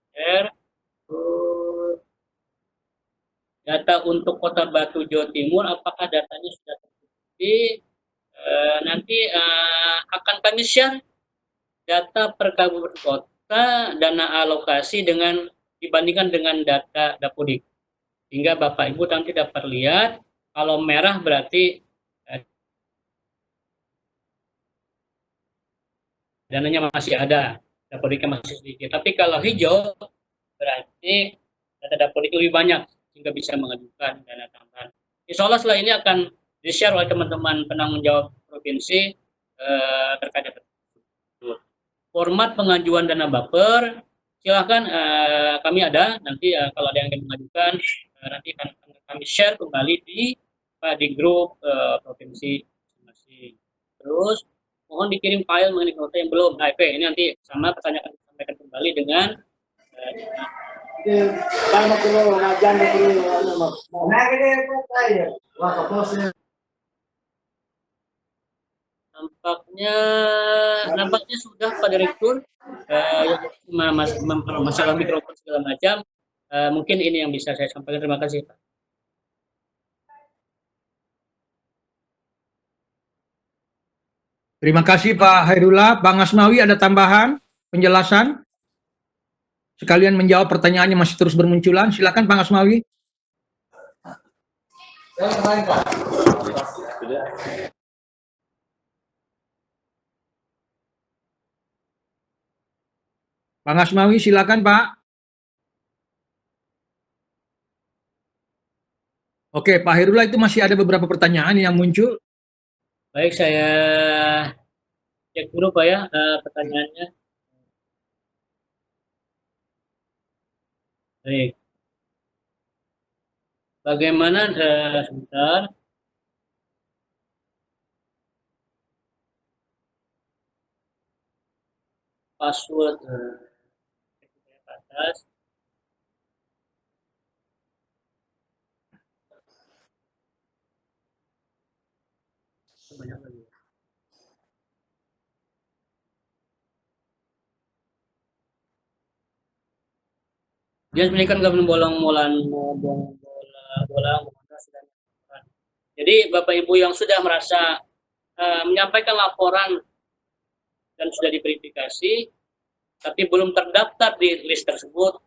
share. Data untuk Kota Batu Jawa Timur, apakah datanya sudah tercukupi? Nanti akan kami share data per kabupaten kota, dana alokasi dibandingkan dengan data Dapodik. Sehingga Bapak Ibu nanti dapat lihat, kalau merah berarti dananya masih ada, Dapodiknya masih sedikit. Tapi kalau hijau berarti data Dapodik lebih banyak sehingga bisa mengajukan dana tambahan. Insya Allah setelah ini akan di-share oleh teman-teman penanggung jawab provinsi terkait data tersebut. Format pengajuan dana baper, silakan kami ada nanti kalau ada yang ingin mengajukan nanti akan kami share kembali di grup provinsi masing-masing. Terus mohon dikirim file mengenai kota yang belum. Nah, ini nanti sama pertanyaan sampaikan kembali dengan Nampaknya nampaknya sudah Pak Direktur, masalah mikrofon segala macam. Mungkin ini yang bisa saya sampaikan. Terima kasih Pak. Terima kasih Pak Hairullah. Bang Asmawi ada tambahan penjelasan? Sekalian menjawab pertanyaan yang masih terus bermunculan. Silakan Bang Asmawi. Bang Asmawi, silakan Pak. Oke, Pak Hairullah, itu masih ada beberapa pertanyaan yang muncul. Baik, saya cek dulu Pak ya pertanyaannya. Baik. Bagaimana sebentar. Password atas. Banyak lagi. Dia sebenarnya kan nggak bolang-bolang bola. Jadi Bapak Ibu yang sudah merasa menyampaikan laporan dan sudah diverifikasi, tapi belum terdaftar di list tersebut,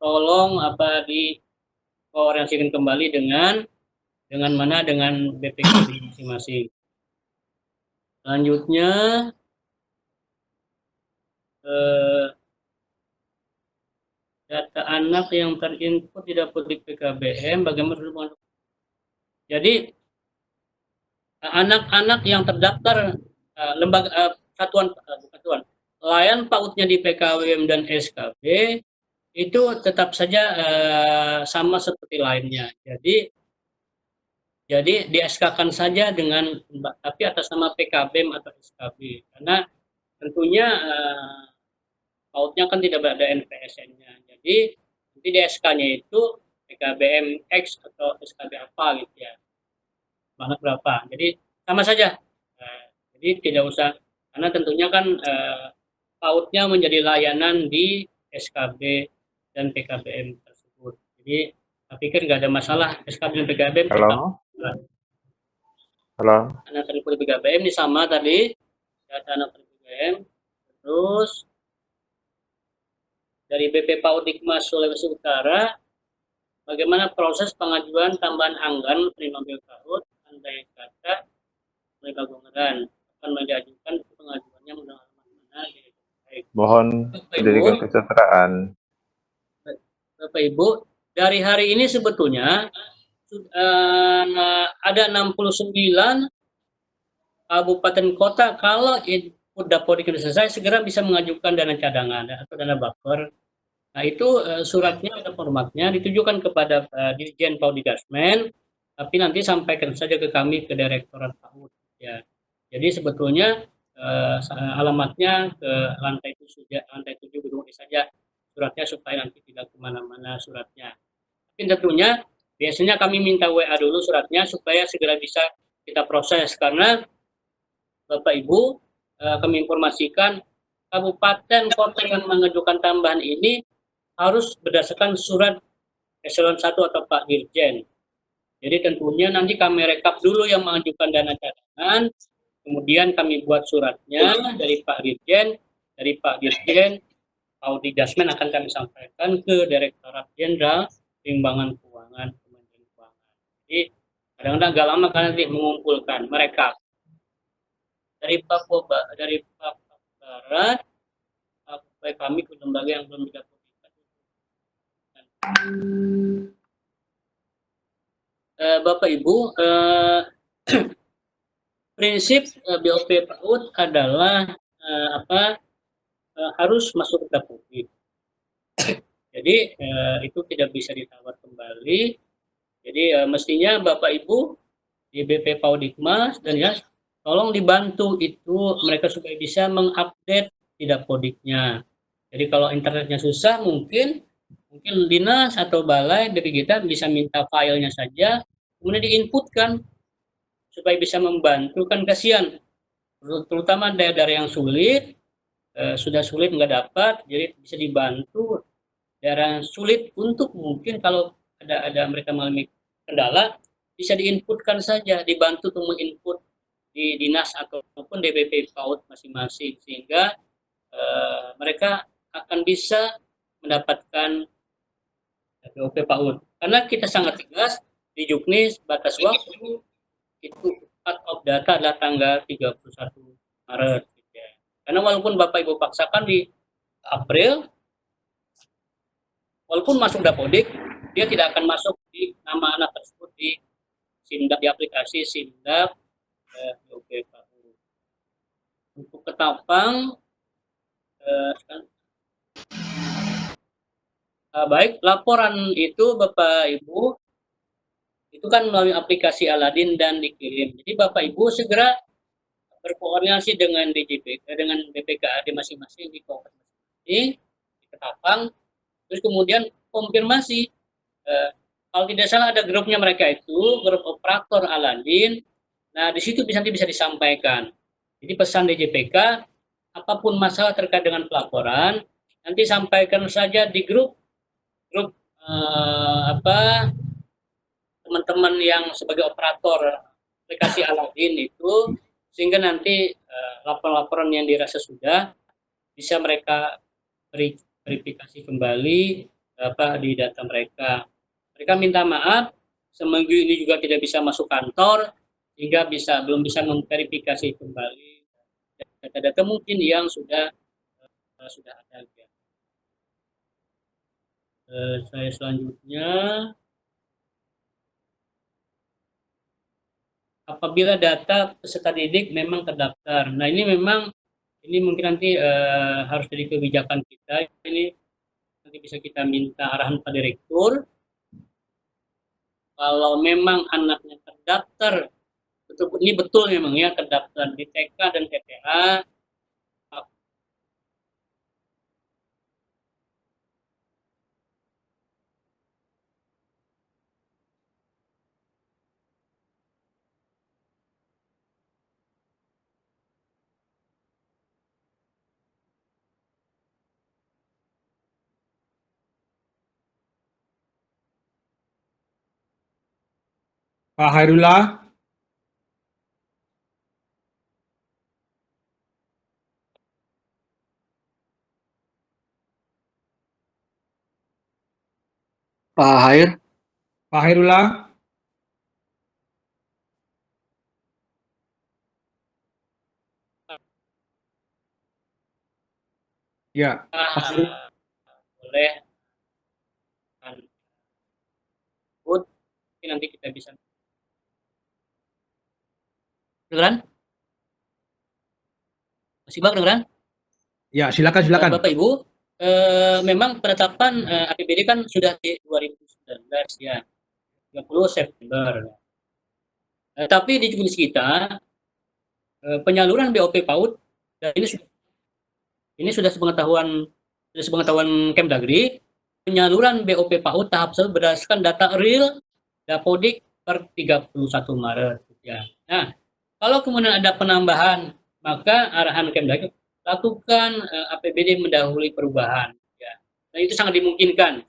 tolong dikoordinasikan kembali dengan BPKB masing-masing. Selanjutnya, data anak yang terinput tidak perlu PKBM, bagaimana? Jadi anak-anak yang terdaftar lembaga layan pautnya di PKWM dan SKB itu tetap saja sama seperti lainnya. Jadi di SK-kan saja tapi atas nama PKBM atau SKB, karena tentunya pautnya kan tidak ada NPSN-nya. Jadi nanti di SK-nya itu PKBM X atau SKB apa gitu ya. Banget berapa. Jadi sama saja. Jadi tidak usah, karena tentunya kan pautnya menjadi layanan di SKB dan PKBM tersebut. Jadi saya pikir nggak ada masalah SKB dan PKBM. Halo. Anak terlibat di PKBM ini sama tadi, data anak PKBM. Terus dari BP PAUD Dikmas Sulawesi Utara, bagaimana proses pengajuan tambahan anggaran penerima PAUD andai kata mereka Gongeran akan diajukan pengajuannya mudah mana? Mohon pendidikan kesejahteraan. Bapak Ibu, dari hari ini sebetulnya ada 69 kabupaten kota kalau udah Polri selesai segera bisa mengajukan dana cadangan atau dana buffer. Nah itu suratnya ada formatnya ditujukan kepada Dirjen PAUD Dasmen, tapi nanti sampaikan saja ke kami ke Direktorat PAUD ya. Jadi sebetulnya alamatnya ke lantai 7 gedung saja suratnya supaya nanti tidak kemana-mana suratnya. Tapi tentunya biasanya kami minta WA dulu suratnya supaya segera bisa kita proses, karena Bapak Ibu kami informasikan kabupaten kota yang mengajukan tambahan ini harus berdasarkan surat eselon 1 atau Pak Dirjen. Jadi tentunya nanti kami rekap dulu yang mengajukan dana cadangan, kemudian kami buat suratnya dari Pak Dirjen, PAUD Dasmen akan kami sampaikan ke Direktorat Jenderal Pengembangan Keuangan Kementerian Keuangan. Jadi kadang-kadang agak lama karena nanti mengumpulkan mereka dari Papua Barat sampai kami ke lembaga yang belum dilakukan. Bapak Ibu, prinsip BOP PAUD adalah harus masuk ke publik. Jadi itu tidak bisa ditawar kembali. Jadi mestinya Bapak Ibu di BP PAUD Dikmas dan ya tolong dibantu itu mereka supaya bisa mengupdate tidak podiknya. Jadi kalau internetnya susah mungkin Mungkin dinas atau balai BP kita bisa minta filenya saja, kemudian diinputkan supaya bisa membantu. Kan kasihan, terutama daerah yang sulit, sudah sulit nggak dapat, jadi bisa dibantu. Daerah yang sulit untuk mungkin kalau ada mereka mengalami kendala, bisa diinputkan saja, dibantu untuk menginput di dinas ataupun DBP PAUD masing-masing, sehingga mereka akan bisa mendapatkan BOP PAUD. Karena kita sangat tegas di Juknis batas waktu itu cut off data adalah tanggal 31 Maret. Gitu ya. Karena walaupun Bapak Ibu paksakan di April, walaupun masuk Dapodik, dia tidak akan masuk di nama anak tersebut di Sindap, di aplikasi Sindap BOP PAUD. Untuk Ketapang, baik, laporan itu Bapak Ibu itu kan melalui aplikasi Aladin dan dikirim. Jadi Bapak Ibu segera berkoordinasi dengan DJP, dengan BPKAD masing-masing di kabupaten masing-masing, di Ketapang, terus kemudian konfirmasi. Kalau tidak salah ada grupnya mereka itu, grup operator Aladin. Nah, di situ nanti bisa disampaikan. Jadi pesan DJPK, apapun masalah terkait dengan pelaporan, nanti sampaikan saja di grup teman-teman yang sebagai operator aplikasi Aladin itu, sehingga nanti laporan-laporan yang dirasa sudah bisa mereka verifikasi kembali di data mereka. Mereka minta maaf, seminggu ini juga tidak bisa masuk kantor, sehingga belum bisa memverifikasi kembali data-data mungkin yang sudah ada. Saya selanjutnya, apabila data peserta didik memang terdaftar. Nah, ini mungkin nanti harus jadi kebijakan kita. Ini nanti bisa kita minta arahan Pak Direktur. Kalau memang anaknya terdaftar, ini betul memang ya terdaftar di TK dan TPA, Pak Hairullah, Pak Hair, Pak Hairullah, ya, boleh nanti kita bisa kedengeran? Masih Bang kedengeran? ya silakan. Bapak Ibu, memang penetapan APBD kan sudah di 2019 ya, 30 September. Tapi di Juknis kita penyaluran BOP PAUD dan ini sudah sepengetahuan Kemdagri, penyaluran BOP PAUD tahap 1 berdasarkan data real Dapodik per 31 Maret. Ya. Nah, kalau kemudian ada penambahan, maka arahan Kemdagri lakukan APBD mendahului perubahan. Ya. Dan itu sangat dimungkinkan.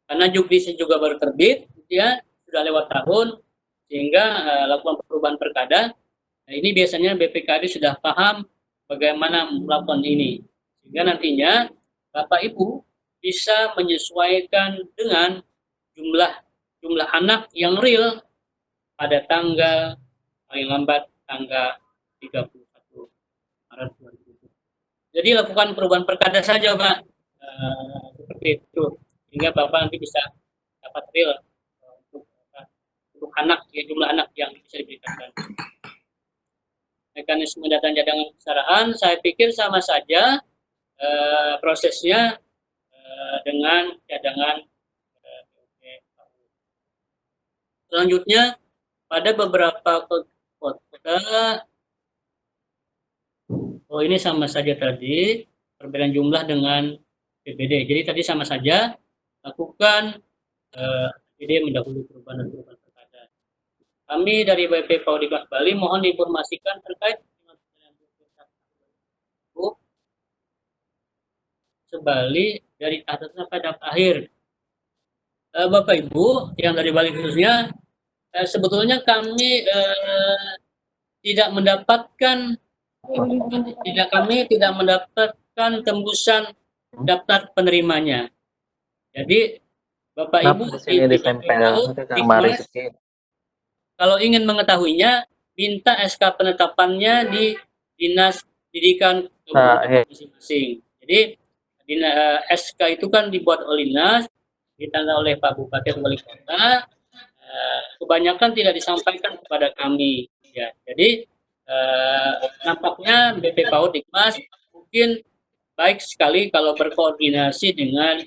Karena Juknis juga baru terbit, ya, sudah lewat tahun, sehingga lakukan perubahan perkada. Nah, ini biasanya BPKD sudah paham bagaimana melakukan ini. Sehingga nantinya Bapak Ibu bisa menyesuaikan dengan jumlah anak yang real pada tanggal paling lambat tanggal 31 Maret 2020. Jadi lakukan perubahan perkada saja, Pak. Seperti itu. Sehingga Bapak nanti bisa dapat real untuk anak, ya, jumlah anak yang bisa diberikan. Mekanisme data cadangan kestaraan, saya pikir sama saja prosesnya dengan cadangan. Selanjutnya, pada beberapa kota, ini sama saja tadi, perbedaan jumlah dengan PBD. Jadi tadi sama saja, lakukan APD mendahului perubahan dan perubahan pilkada. Kami dari BP Paudiklas Bali mohon diinformasikan terkait dengan sebalik dari atas sampai akhir. Bapak Ibu yang dari Bali khususnya, sebetulnya kami tidak mendapatkan tembusan daftar penerimanya. Jadi Bapak Ibu kalau ingin mengetahuinya, minta SK penetapannya di Dinas Pendidikan Kabupaten masing-masing. Jadi SK itu kan dibuat oleh Dinas, ditanda oleh Pak Bupati atau Wali Kota, kebanyakan tidak disampaikan kepada kami. Ya, jadi nampaknya BP PAUD Dikmas mungkin baik sekali kalau berkoordinasi dengan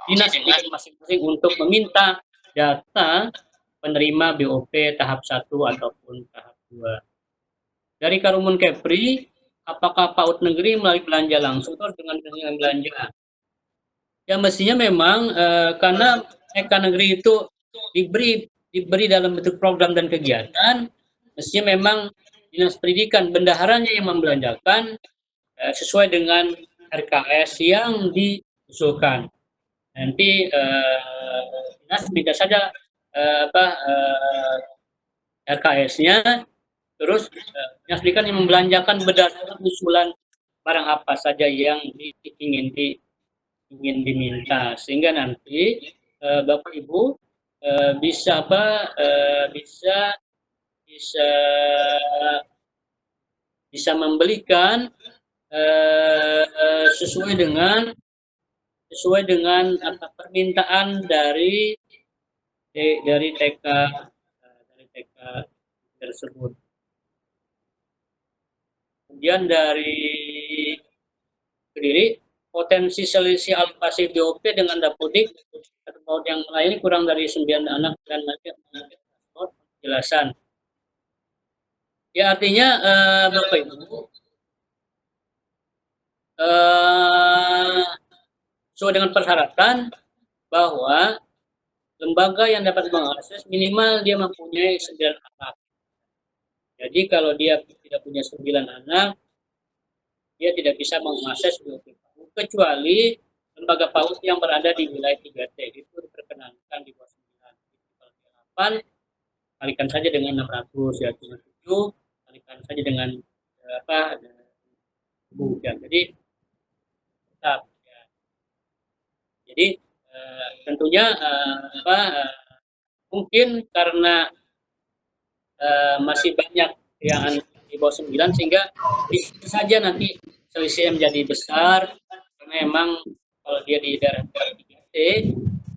dinas masing-masing untuk meminta data penerima BOP tahap 1 ataupun tahap 2. Dari Karumun Kepri, apakah PAUD negeri melalui belanja langsung atau dengan belanja? Ya mestinya memang karena TK negeri itu diberi dalam bentuk program dan kegiatan, mestinya memang Dinas Pendidikan bendaharanya yang membelanjakan sesuai dengan RKS yang diusulkan. Nanti Dinas minta saja RKS-nya, terus Dinas Pendidikan yang membelanjakan berdasarkan usulan barang apa saja yang ingin diminta, sehingga nanti Bapak Ibu bisa membelikan sesuai dengan permintaan dari TK tersebut. Kemudian dari Kediri, potensi selisih alokasi BOP dengan Dapodik atau PAUD yang melayani kurang dari 9 anak dan transport penjelasan. Ya artinya Bapak Ibu sesuai dengan persyaratan bahwa lembaga yang dapat mengakses minimal dia mempunyai 9 anak. Jadi kalau dia tidak punya 9 anak, dia tidak bisa mengakses BOP PAUD, kecuali lembaga PAUD yang berada di wilayah 3T itu diperkenankan di bawah 9. Kalau 8 kalikan saja dengan 600 ya, 7 kalikan saja dengan ya. Jadi tetap ya. Jadi tentunya mungkin karena masih banyak yang di bawah 9 sehingga bisa saja nanti selisihnya menjadi besar, karena memang kalau dia di daerah 3T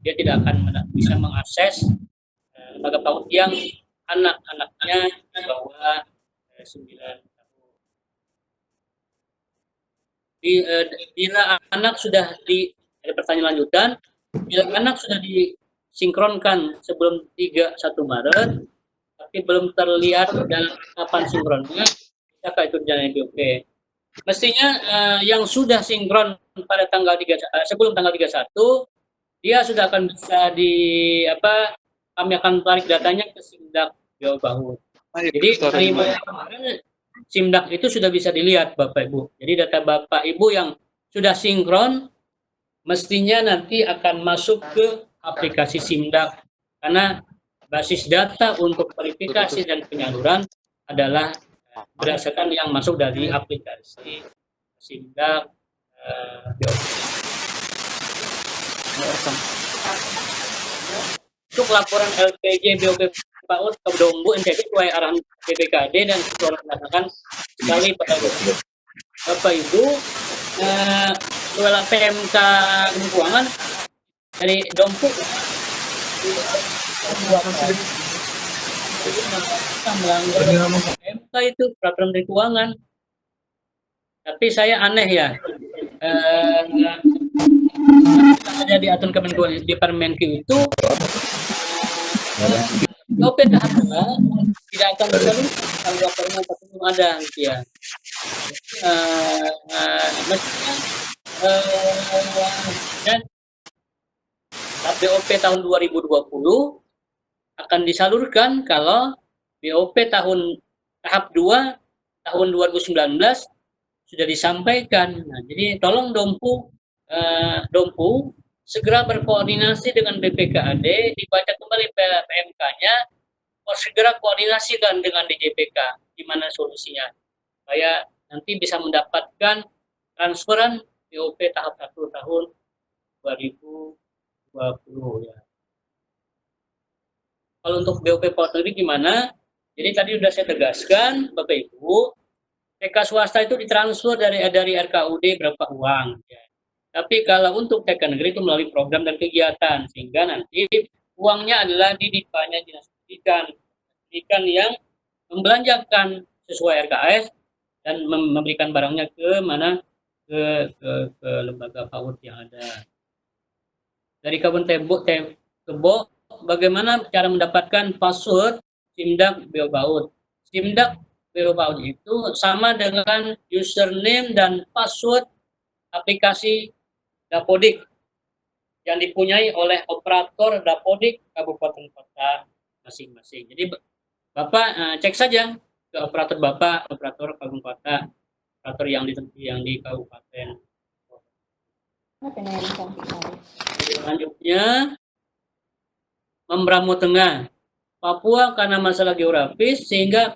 dia tidak akan bisa mengakses lembaga PAUD yang anak-anaknya di bawah 9 tahun. Bila anak sudah ada pertanyaan lanjutan, bila anak sudah disinkronkan sebelum 31 Maret tapi belum terlihat dalam kapan sinkronnya, maka itu jalan BOP. Mestinya yang sudah sinkron pada tanggal 3 sebelum tanggal 31 dia sudah akan bisa kami akan tarik datanya ke Simdak Jawa Barat. Jadi hari kemarin Simdak itu sudah bisa dilihat Bapak Ibu. Jadi data Bapak Ibu yang sudah sinkron mestinya nanti akan masuk ke aplikasi Simdak, karena basis data untuk verifikasi dan penyaluran adalah berdasarkan yang masuk dari aplikasi Simdak. Untuk laporan LPJ BOP PAUD Kabudombu NTB sesuai arahan BPKD dan sesuai melaksanakan sekali pada Bapak Ibu setelah PMK Keuangan dari Dompu melanggar PMK itu peraturan menteri keuangan. Tapi saya aneh ya, ada di aturan Kemenko di Permenku itu BOP tahap 2 tidak akan bisa kalau laporannya belum ada gitu ya. Mestinya dan BOP tahun 2020 akan disalurkan kalau BOP tahap 2 tahun 2019 sudah disampaikan. Nah, jadi tolong Dompu segera berkoordinasi dengan BPKAD, dibaca kembali PMK-nya, segera koordinasikan dengan DJPK gimana solusinya supaya nanti bisa mendapatkan transferan BOP tahap 1 tahun 2020 ya. Kalau untuk BOP Polri gimana? Jadi tadi sudah saya tegaskan, Bapak Ibu, TK swasta itu ditransfer dari RKUD berapa uang. Ya. Tapi kalau untuk TK negeri itu melalui program dan kegiatan, sehingga nanti uangnya adalah di DIPA-nya Dinas Pendidikan yang membelanjakan sesuai RKS dan memberikan barangnya ke mana ke lembaga PAUD yang ada. Dari Kabupaten Tebo, bagaimana cara mendapatkan password Simdak BO PAUD? Simdak BO PAUD itu sama dengan username dan password aplikasi Dapodik yang dipunyai oleh operator Dapodik kabupaten kota masing-masing. Jadi Bapak cek saja ke operator Bapak, operator kabupaten kota, operator yang di kabupaten. Selanjutnya, Membramo Tengah, Papua karena masalah geografis sehingga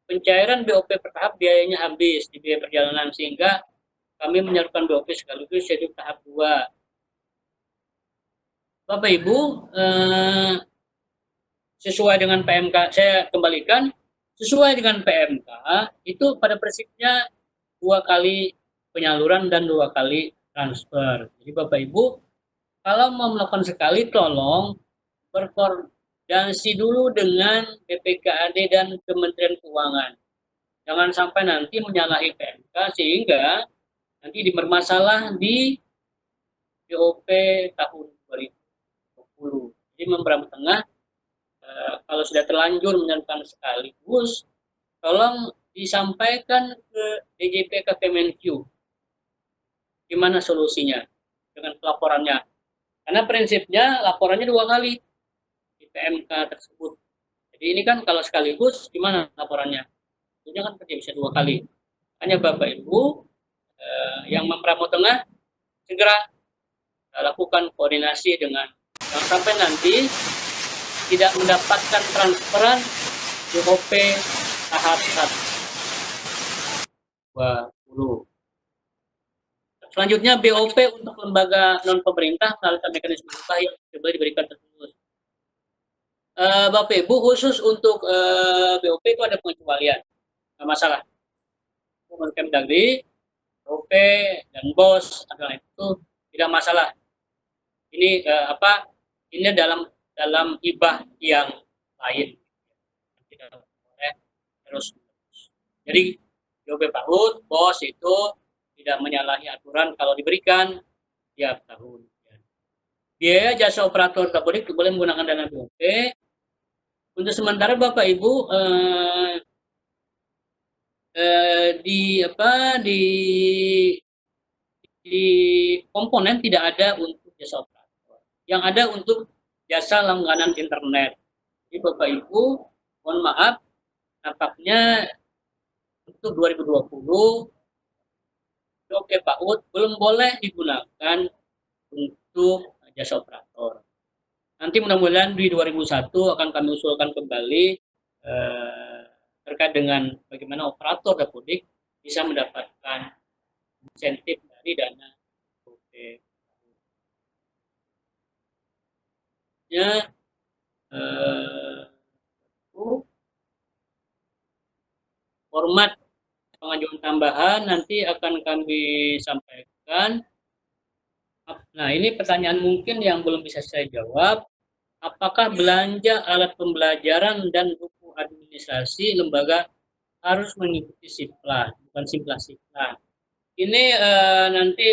pencairan BOP bertahap biayanya habis di biaya perjalanan sehingga kami menyalurkan BOP sekaligus yaitu tahap 2. Bapak Ibu, sesuai dengan PMK, saya kembalikan, sesuai dengan PMK itu pada prinsipnya 2 kali penyaluran dan 2 kali transfer. Jadi Bapak Ibu, kalau mau melakukan sekali tolong berkoordinasi dulu dengan BPKAD dan Kementerian Keuangan. Jangan sampai nanti menyalahi PMK sehingga nanti bermasalah di BOP tahun 2020. Jadi Membramo Tengah kalau sudah terlanjur menyalurkan sekaligus, tolong disampaikan ke DJPK Kemenq. Gimana solusinya dengan pelaporannya? Karena prinsipnya laporannya 2 kali di PMK tersebut. Jadi ini kan kalau sekaligus gimana laporannya? Tentunya kan bisa 2 kali. Hanya Bapak Ibu yang Membramo Tengah segera lakukan koordinasi dengan jangan sampai nanti tidak mendapatkan transferan BOP tahap 1 20. Selanjutnya BOP untuk lembaga non pemerintah melalui mekanisme upah yang coba diberikan terus. Bapak Ibu, khusus untuk BOP itu ada pengecualian, nggak masalah. Kemdagri, BOP dan BOS adalah itu tidak masalah. Ini ini dalam hibah yang lain, tidak boleh terus. Jadi BOP PAUD, BOS itu tidak menyalahi aturan kalau diberikan tiap tahun. Biaya jasa operator Dapodik boleh menggunakan dana BOP. Untuk sementara Bapak Ibu di komponen tidak ada untuk jasa operator. Yang ada untuk jasa langganan internet. Jadi Bapak Ibu, mohon maaf, nampaknya untuk 2020 BOP PAUD belum boleh digunakan untuk jasa operator. Nanti mudah-mudahan di 2001 akan kami usulkan kembali terkait dengan bagaimana operator Dapodik bisa mendapatkan insentif dari dana BOP. Ya, format pengajuan tambahan nanti akan kami sampaikan. Nah, ini pertanyaan mungkin yang belum bisa saya jawab. Apakah belanja alat pembelajaran dan buku administrasi lembaga harus mengikuti Siplah, bukan Simplasiplah? Ini nanti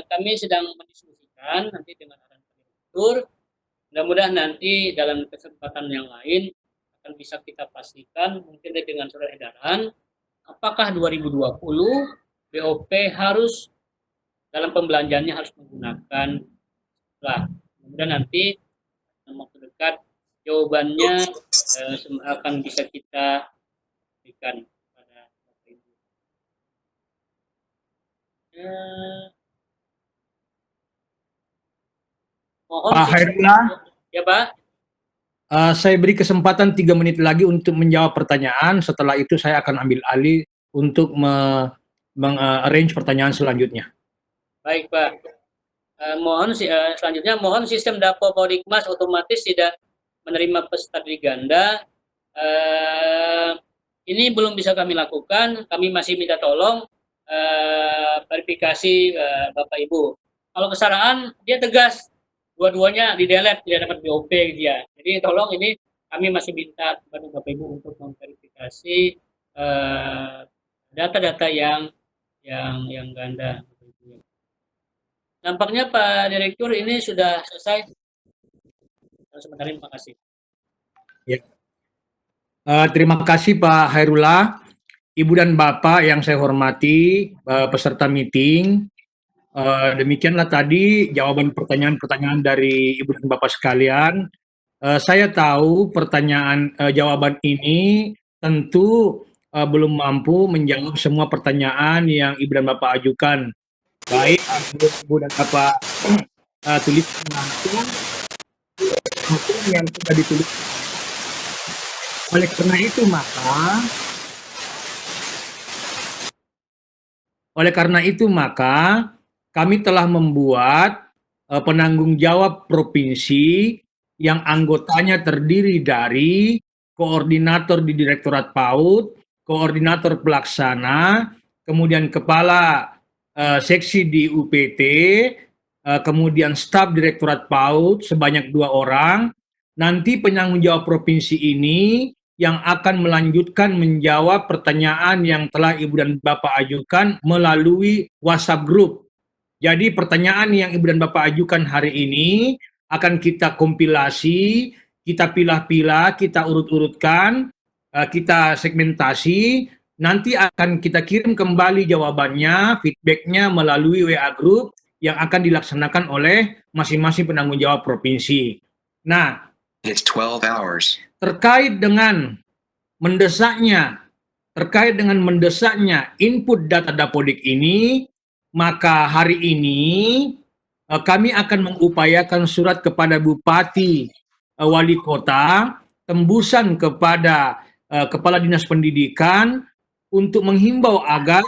kami sedang mendiskusikan nanti dengan arahan direktur. Mudah-mudahan nanti dalam kesempatan yang lain akan bisa kita pastikan mungkin dengan surat edaran apakah 2020 BOP harus dalam pembelanjaannya harus menggunakan Siplah, Kemudian nanti dalam waktu dekat jawabannya akan bisa kita berikan pada Bapak Ibu. Mohon Pak Hairullah, ya Pak. saya beri kesempatan 3 menit lagi untuk menjawab pertanyaan. Setelah itu saya akan ambil alih untuk arrange pertanyaan selanjutnya. Baik Pak. Selanjutnya mohon sistem Dapo Podikmas otomatis tidak menerima peserta didik ganda. Ini belum bisa kami lakukan. Kami masih minta tolong verifikasi Bapak Ibu. Kalau kesalahan dia tegas, dua-duanya di delete, tidak dapat BOP dia. Jadi tolong ini kami masih minta kepada Bapak Ibu untuk memverifikasi data-data yang ganda. Nampaknya Pak Direktur ini sudah selesai. Sebentar, terima kasih. Ya. Terima kasih Pak Hairullah. Ibu dan Bapak yang saya hormati, peserta meeting. Demikianlah tadi jawaban pertanyaan-pertanyaan dari Ibu dan Bapak sekalian. Saya tahu jawaban ini tentu belum mampu menjawab semua pertanyaan yang Ibu dan Bapak ajukan. Baik Ibu dan Bapak tuliskan langsung maupun yang sudah ditulis. Oleh karena itu maka kami telah membuat penanggung jawab provinsi yang anggotanya terdiri dari koordinator di Direktorat PAUD, koordinator pelaksana, kemudian kepala seksi di UPT, kemudian staf Direktorat PAUD sebanyak 2 orang. Nanti penanggung jawab provinsi ini yang akan melanjutkan menjawab pertanyaan yang telah Ibu dan Bapak ajukan melalui WhatsApp group. Jadi pertanyaan yang Ibu dan Bapak ajukan hari ini akan kita kompilasi, kita pilah-pilah, kita urut-urutkan, kita segmentasi, nanti akan kita kirim kembali jawabannya, feedbacknya melalui WA group yang akan dilaksanakan oleh masing-masing penanggung jawab provinsi. Nah, It's 12 hours. terkait dengan mendesaknya input data Dapodik ini, maka hari ini kami akan mengupayakan surat kepada Bupati, Wali Kota, tembusan kepada Kepala Dinas Pendidikan untuk menghimbau agar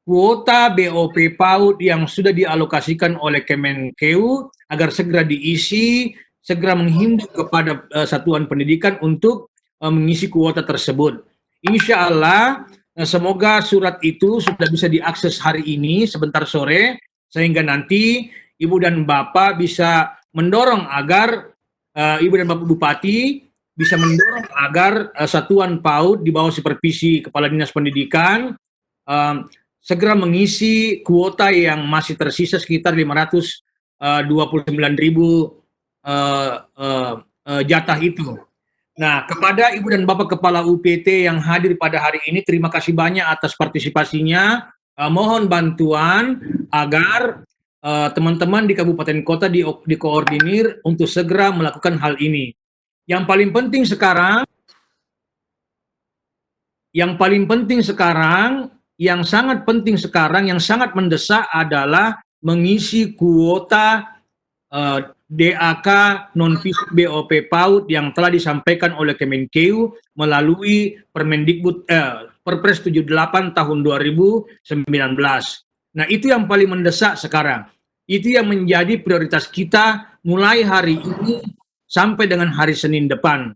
kuota BOP PAUD yang sudah dialokasikan oleh Kemenkeu agar segera diisi, segera menghimbau kepada satuan pendidikan untuk mengisi kuota tersebut. Insya Allah, semoga surat itu sudah bisa diakses hari ini sebentar sore, sehingga nanti Ibu dan Bapak bisa mendorong agar Ibu dan Bapak Bupati bisa mendorong agar satuan PAUD di bawah supervisi Kepala Dinas Pendidikan segera mengisi kuota yang masih tersisa sekitar 529.000 jatah itu. Nah, kepada Ibu dan Bapak Kepala UPT yang hadir pada hari ini, terima kasih banyak atas partisipasinya. Mohon bantuan agar teman-teman di kabupaten kota dikoordinir untuk segera melakukan hal ini. Yang paling penting sekarang, yang sangat penting sekarang, yang sangat mendesak adalah mengisi kuota DAK non-fisik BOP PAUD yang telah disampaikan oleh Kemenkeu melalui Permendikbud Perpres 78 tahun 2019. Nah, itu yang paling mendesak sekarang. Itu yang menjadi prioritas kita mulai hari ini sampai dengan hari Senin depan.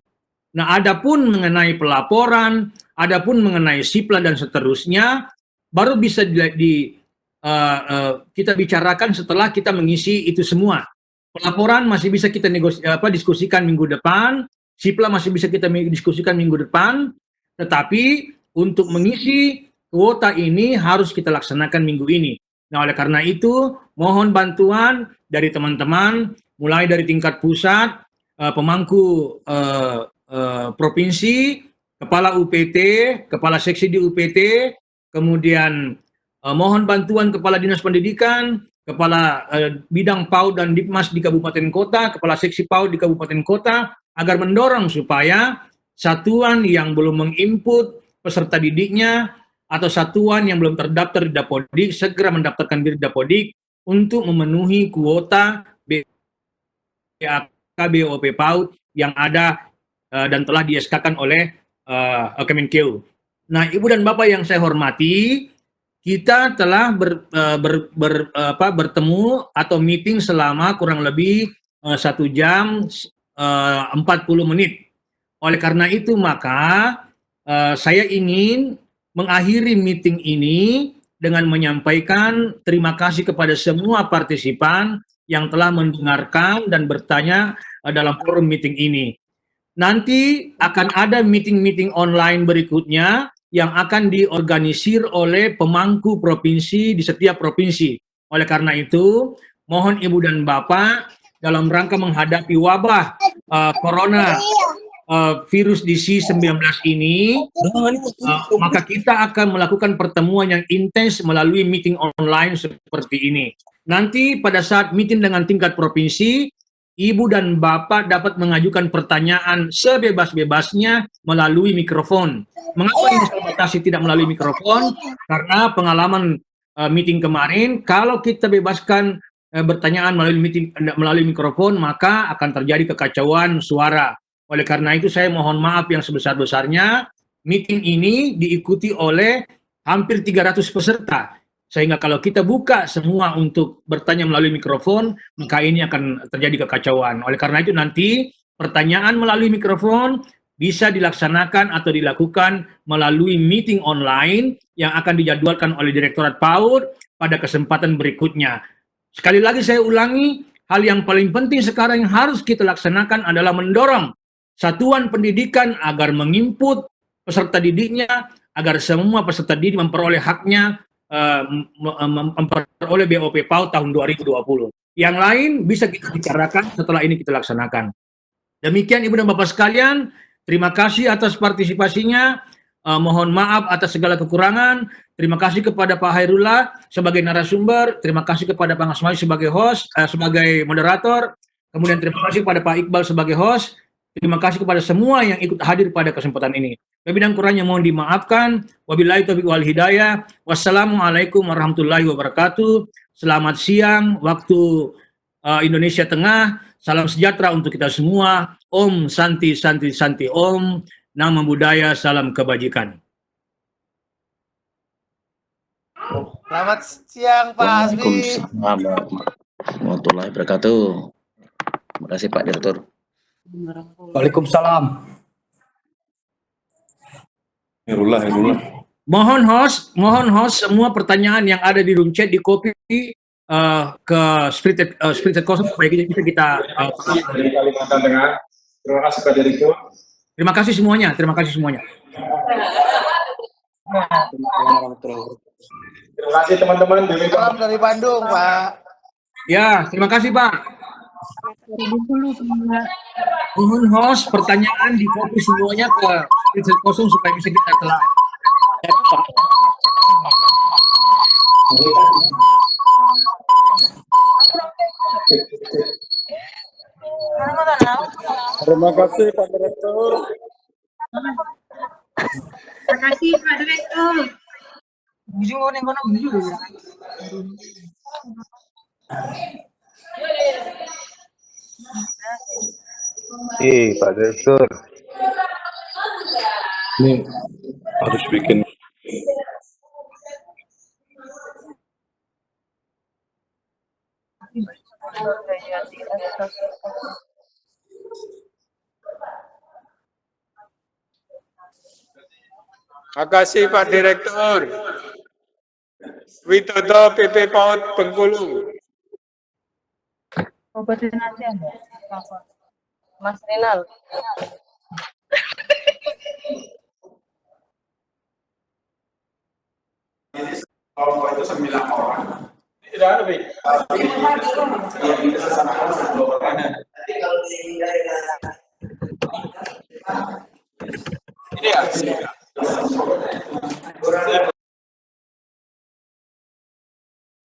Nah, adapun mengenai pelaporan, adapun mengenai sipla dan seterusnya, baru bisa kita bicarakan setelah kita mengisi itu semua. Pelaporan masih bisa kita diskusikan minggu depan, sipla masih bisa kita diskusikan minggu depan, tetapi untuk mengisi kuota ini harus kita laksanakan minggu ini. Nah, oleh karena itu, mohon bantuan dari teman-teman, mulai dari tingkat pusat, pemangku provinsi, kepala UPT, kepala seksi di UPT, kemudian mohon bantuan Kepala Dinas Pendidikan, Kepala Bidang PAUD dan Dikmas di Kabupaten Kota, Kepala Seksi PAUD di Kabupaten Kota, agar mendorong supaya satuan yang belum menginput peserta didiknya atau satuan yang belum terdaftar di Dapodik segera mendaftarkan diri di Dapodik untuk memenuhi kuota BAK BOP PAUD yang ada dan telah di-SK-kan oleh Kemenkeu. Nah, Ibu dan Bapak yang saya hormati, kita telah bertemu atau meeting selama kurang lebih 1 jam 40 menit. Oleh karena itu maka saya ingin mengakhiri meeting ini dengan menyampaikan terima kasih kepada semua partisipan yang telah mendengarkan dan bertanya dalam forum meeting ini. Nanti akan ada meeting-meeting online berikutnya yang akan diorganisir oleh pemangku provinsi di setiap provinsi. Oleh karena itu, mohon Ibu dan Bapak dalam rangka menghadapi wabah corona virus DC-19 ini, maka kita akan melakukan pertemuan yang intens melalui meeting online seperti ini. Nanti pada saat meeting dengan tingkat provinsi, Ibu dan Bapak dapat mengajukan pertanyaan sebebas-bebasnya melalui mikrofon. Mengapa ini saya batasi tidak melalui mikrofon? Karena pengalaman meeting kemarin, kalau kita bebaskan pertanyaan melalui mikrofon, maka akan terjadi kekacauan suara. Oleh karena itu saya mohon maaf yang sebesar-besarnya, meeting ini diikuti oleh hampir 300 peserta. Sehingga kalau kita buka semua untuk bertanya melalui mikrofon, maka ini akan terjadi kekacauan. Oleh karena itu nanti pertanyaan melalui mikrofon bisa dilaksanakan atau dilakukan melalui meeting online yang akan dijadwalkan oleh Direktorat PAUD pada kesempatan berikutnya. Sekali lagi saya ulangi, hal yang paling penting sekarang yang harus kita laksanakan adalah mendorong satuan pendidikan agar menginput peserta didiknya, agar semua peserta didik memperoleh haknya, memperoleh BOP PAUD tahun 2020. Yang lain bisa kita bicarakan setelah ini kita laksanakan. Demikian Ibu dan Bapak sekalian, terima kasih atas partisipasinya, mohon maaf atas segala kekurangan, terima kasih kepada Pak Hairullah sebagai narasumber, terima kasih kepada Bang Asmawi sebagai host, sebagai moderator, kemudian terima kasih kepada Pak Iqbal sebagai host, terima kasih kepada semua yang ikut hadir pada kesempatan ini. Lebih dan kurangnya mohon dimaafkan. Wabillahi taufiq wal hidayah. Wassalamualaikum warahmatullahi wabarakatuh. Selamat siang waktu Indonesia Tengah. Salam sejahtera untuk kita semua. Om Santi Santi Santi Om. Nama budaya, salam kebajikan. Selamat siang Pak Hasbi. Waalaikumsalam warahmatullahi wabarakatuh. Terima kasih Pak Direktur. Waalaikumsalam. Mohon host semua pertanyaan yang ada di room chat di copy ke Spirited Kosong supaya bisa kita dari Kalimantan Tengah. Terima kasih Pak Direktur. Terima kasih semuanya. Terima kasih teman-teman. Salam dari Bandung Pak. Ya, terima kasih Pak. Mohon host pertanyaan di copy semuanya ke Spirited Kosong supaya bisa kita telah. Terima kasih Pak Direktur. Terima kasih Pak Direktur. Pak Direktur. Ini harus bikin Makasih Pak Direktur. Witoto PP PAUD Bengkulu. Mas Rinal. Kelompok itu 9 orang. Tidak ada, Bi. Yang bisa sama-sama 2 orang. Jadi kalau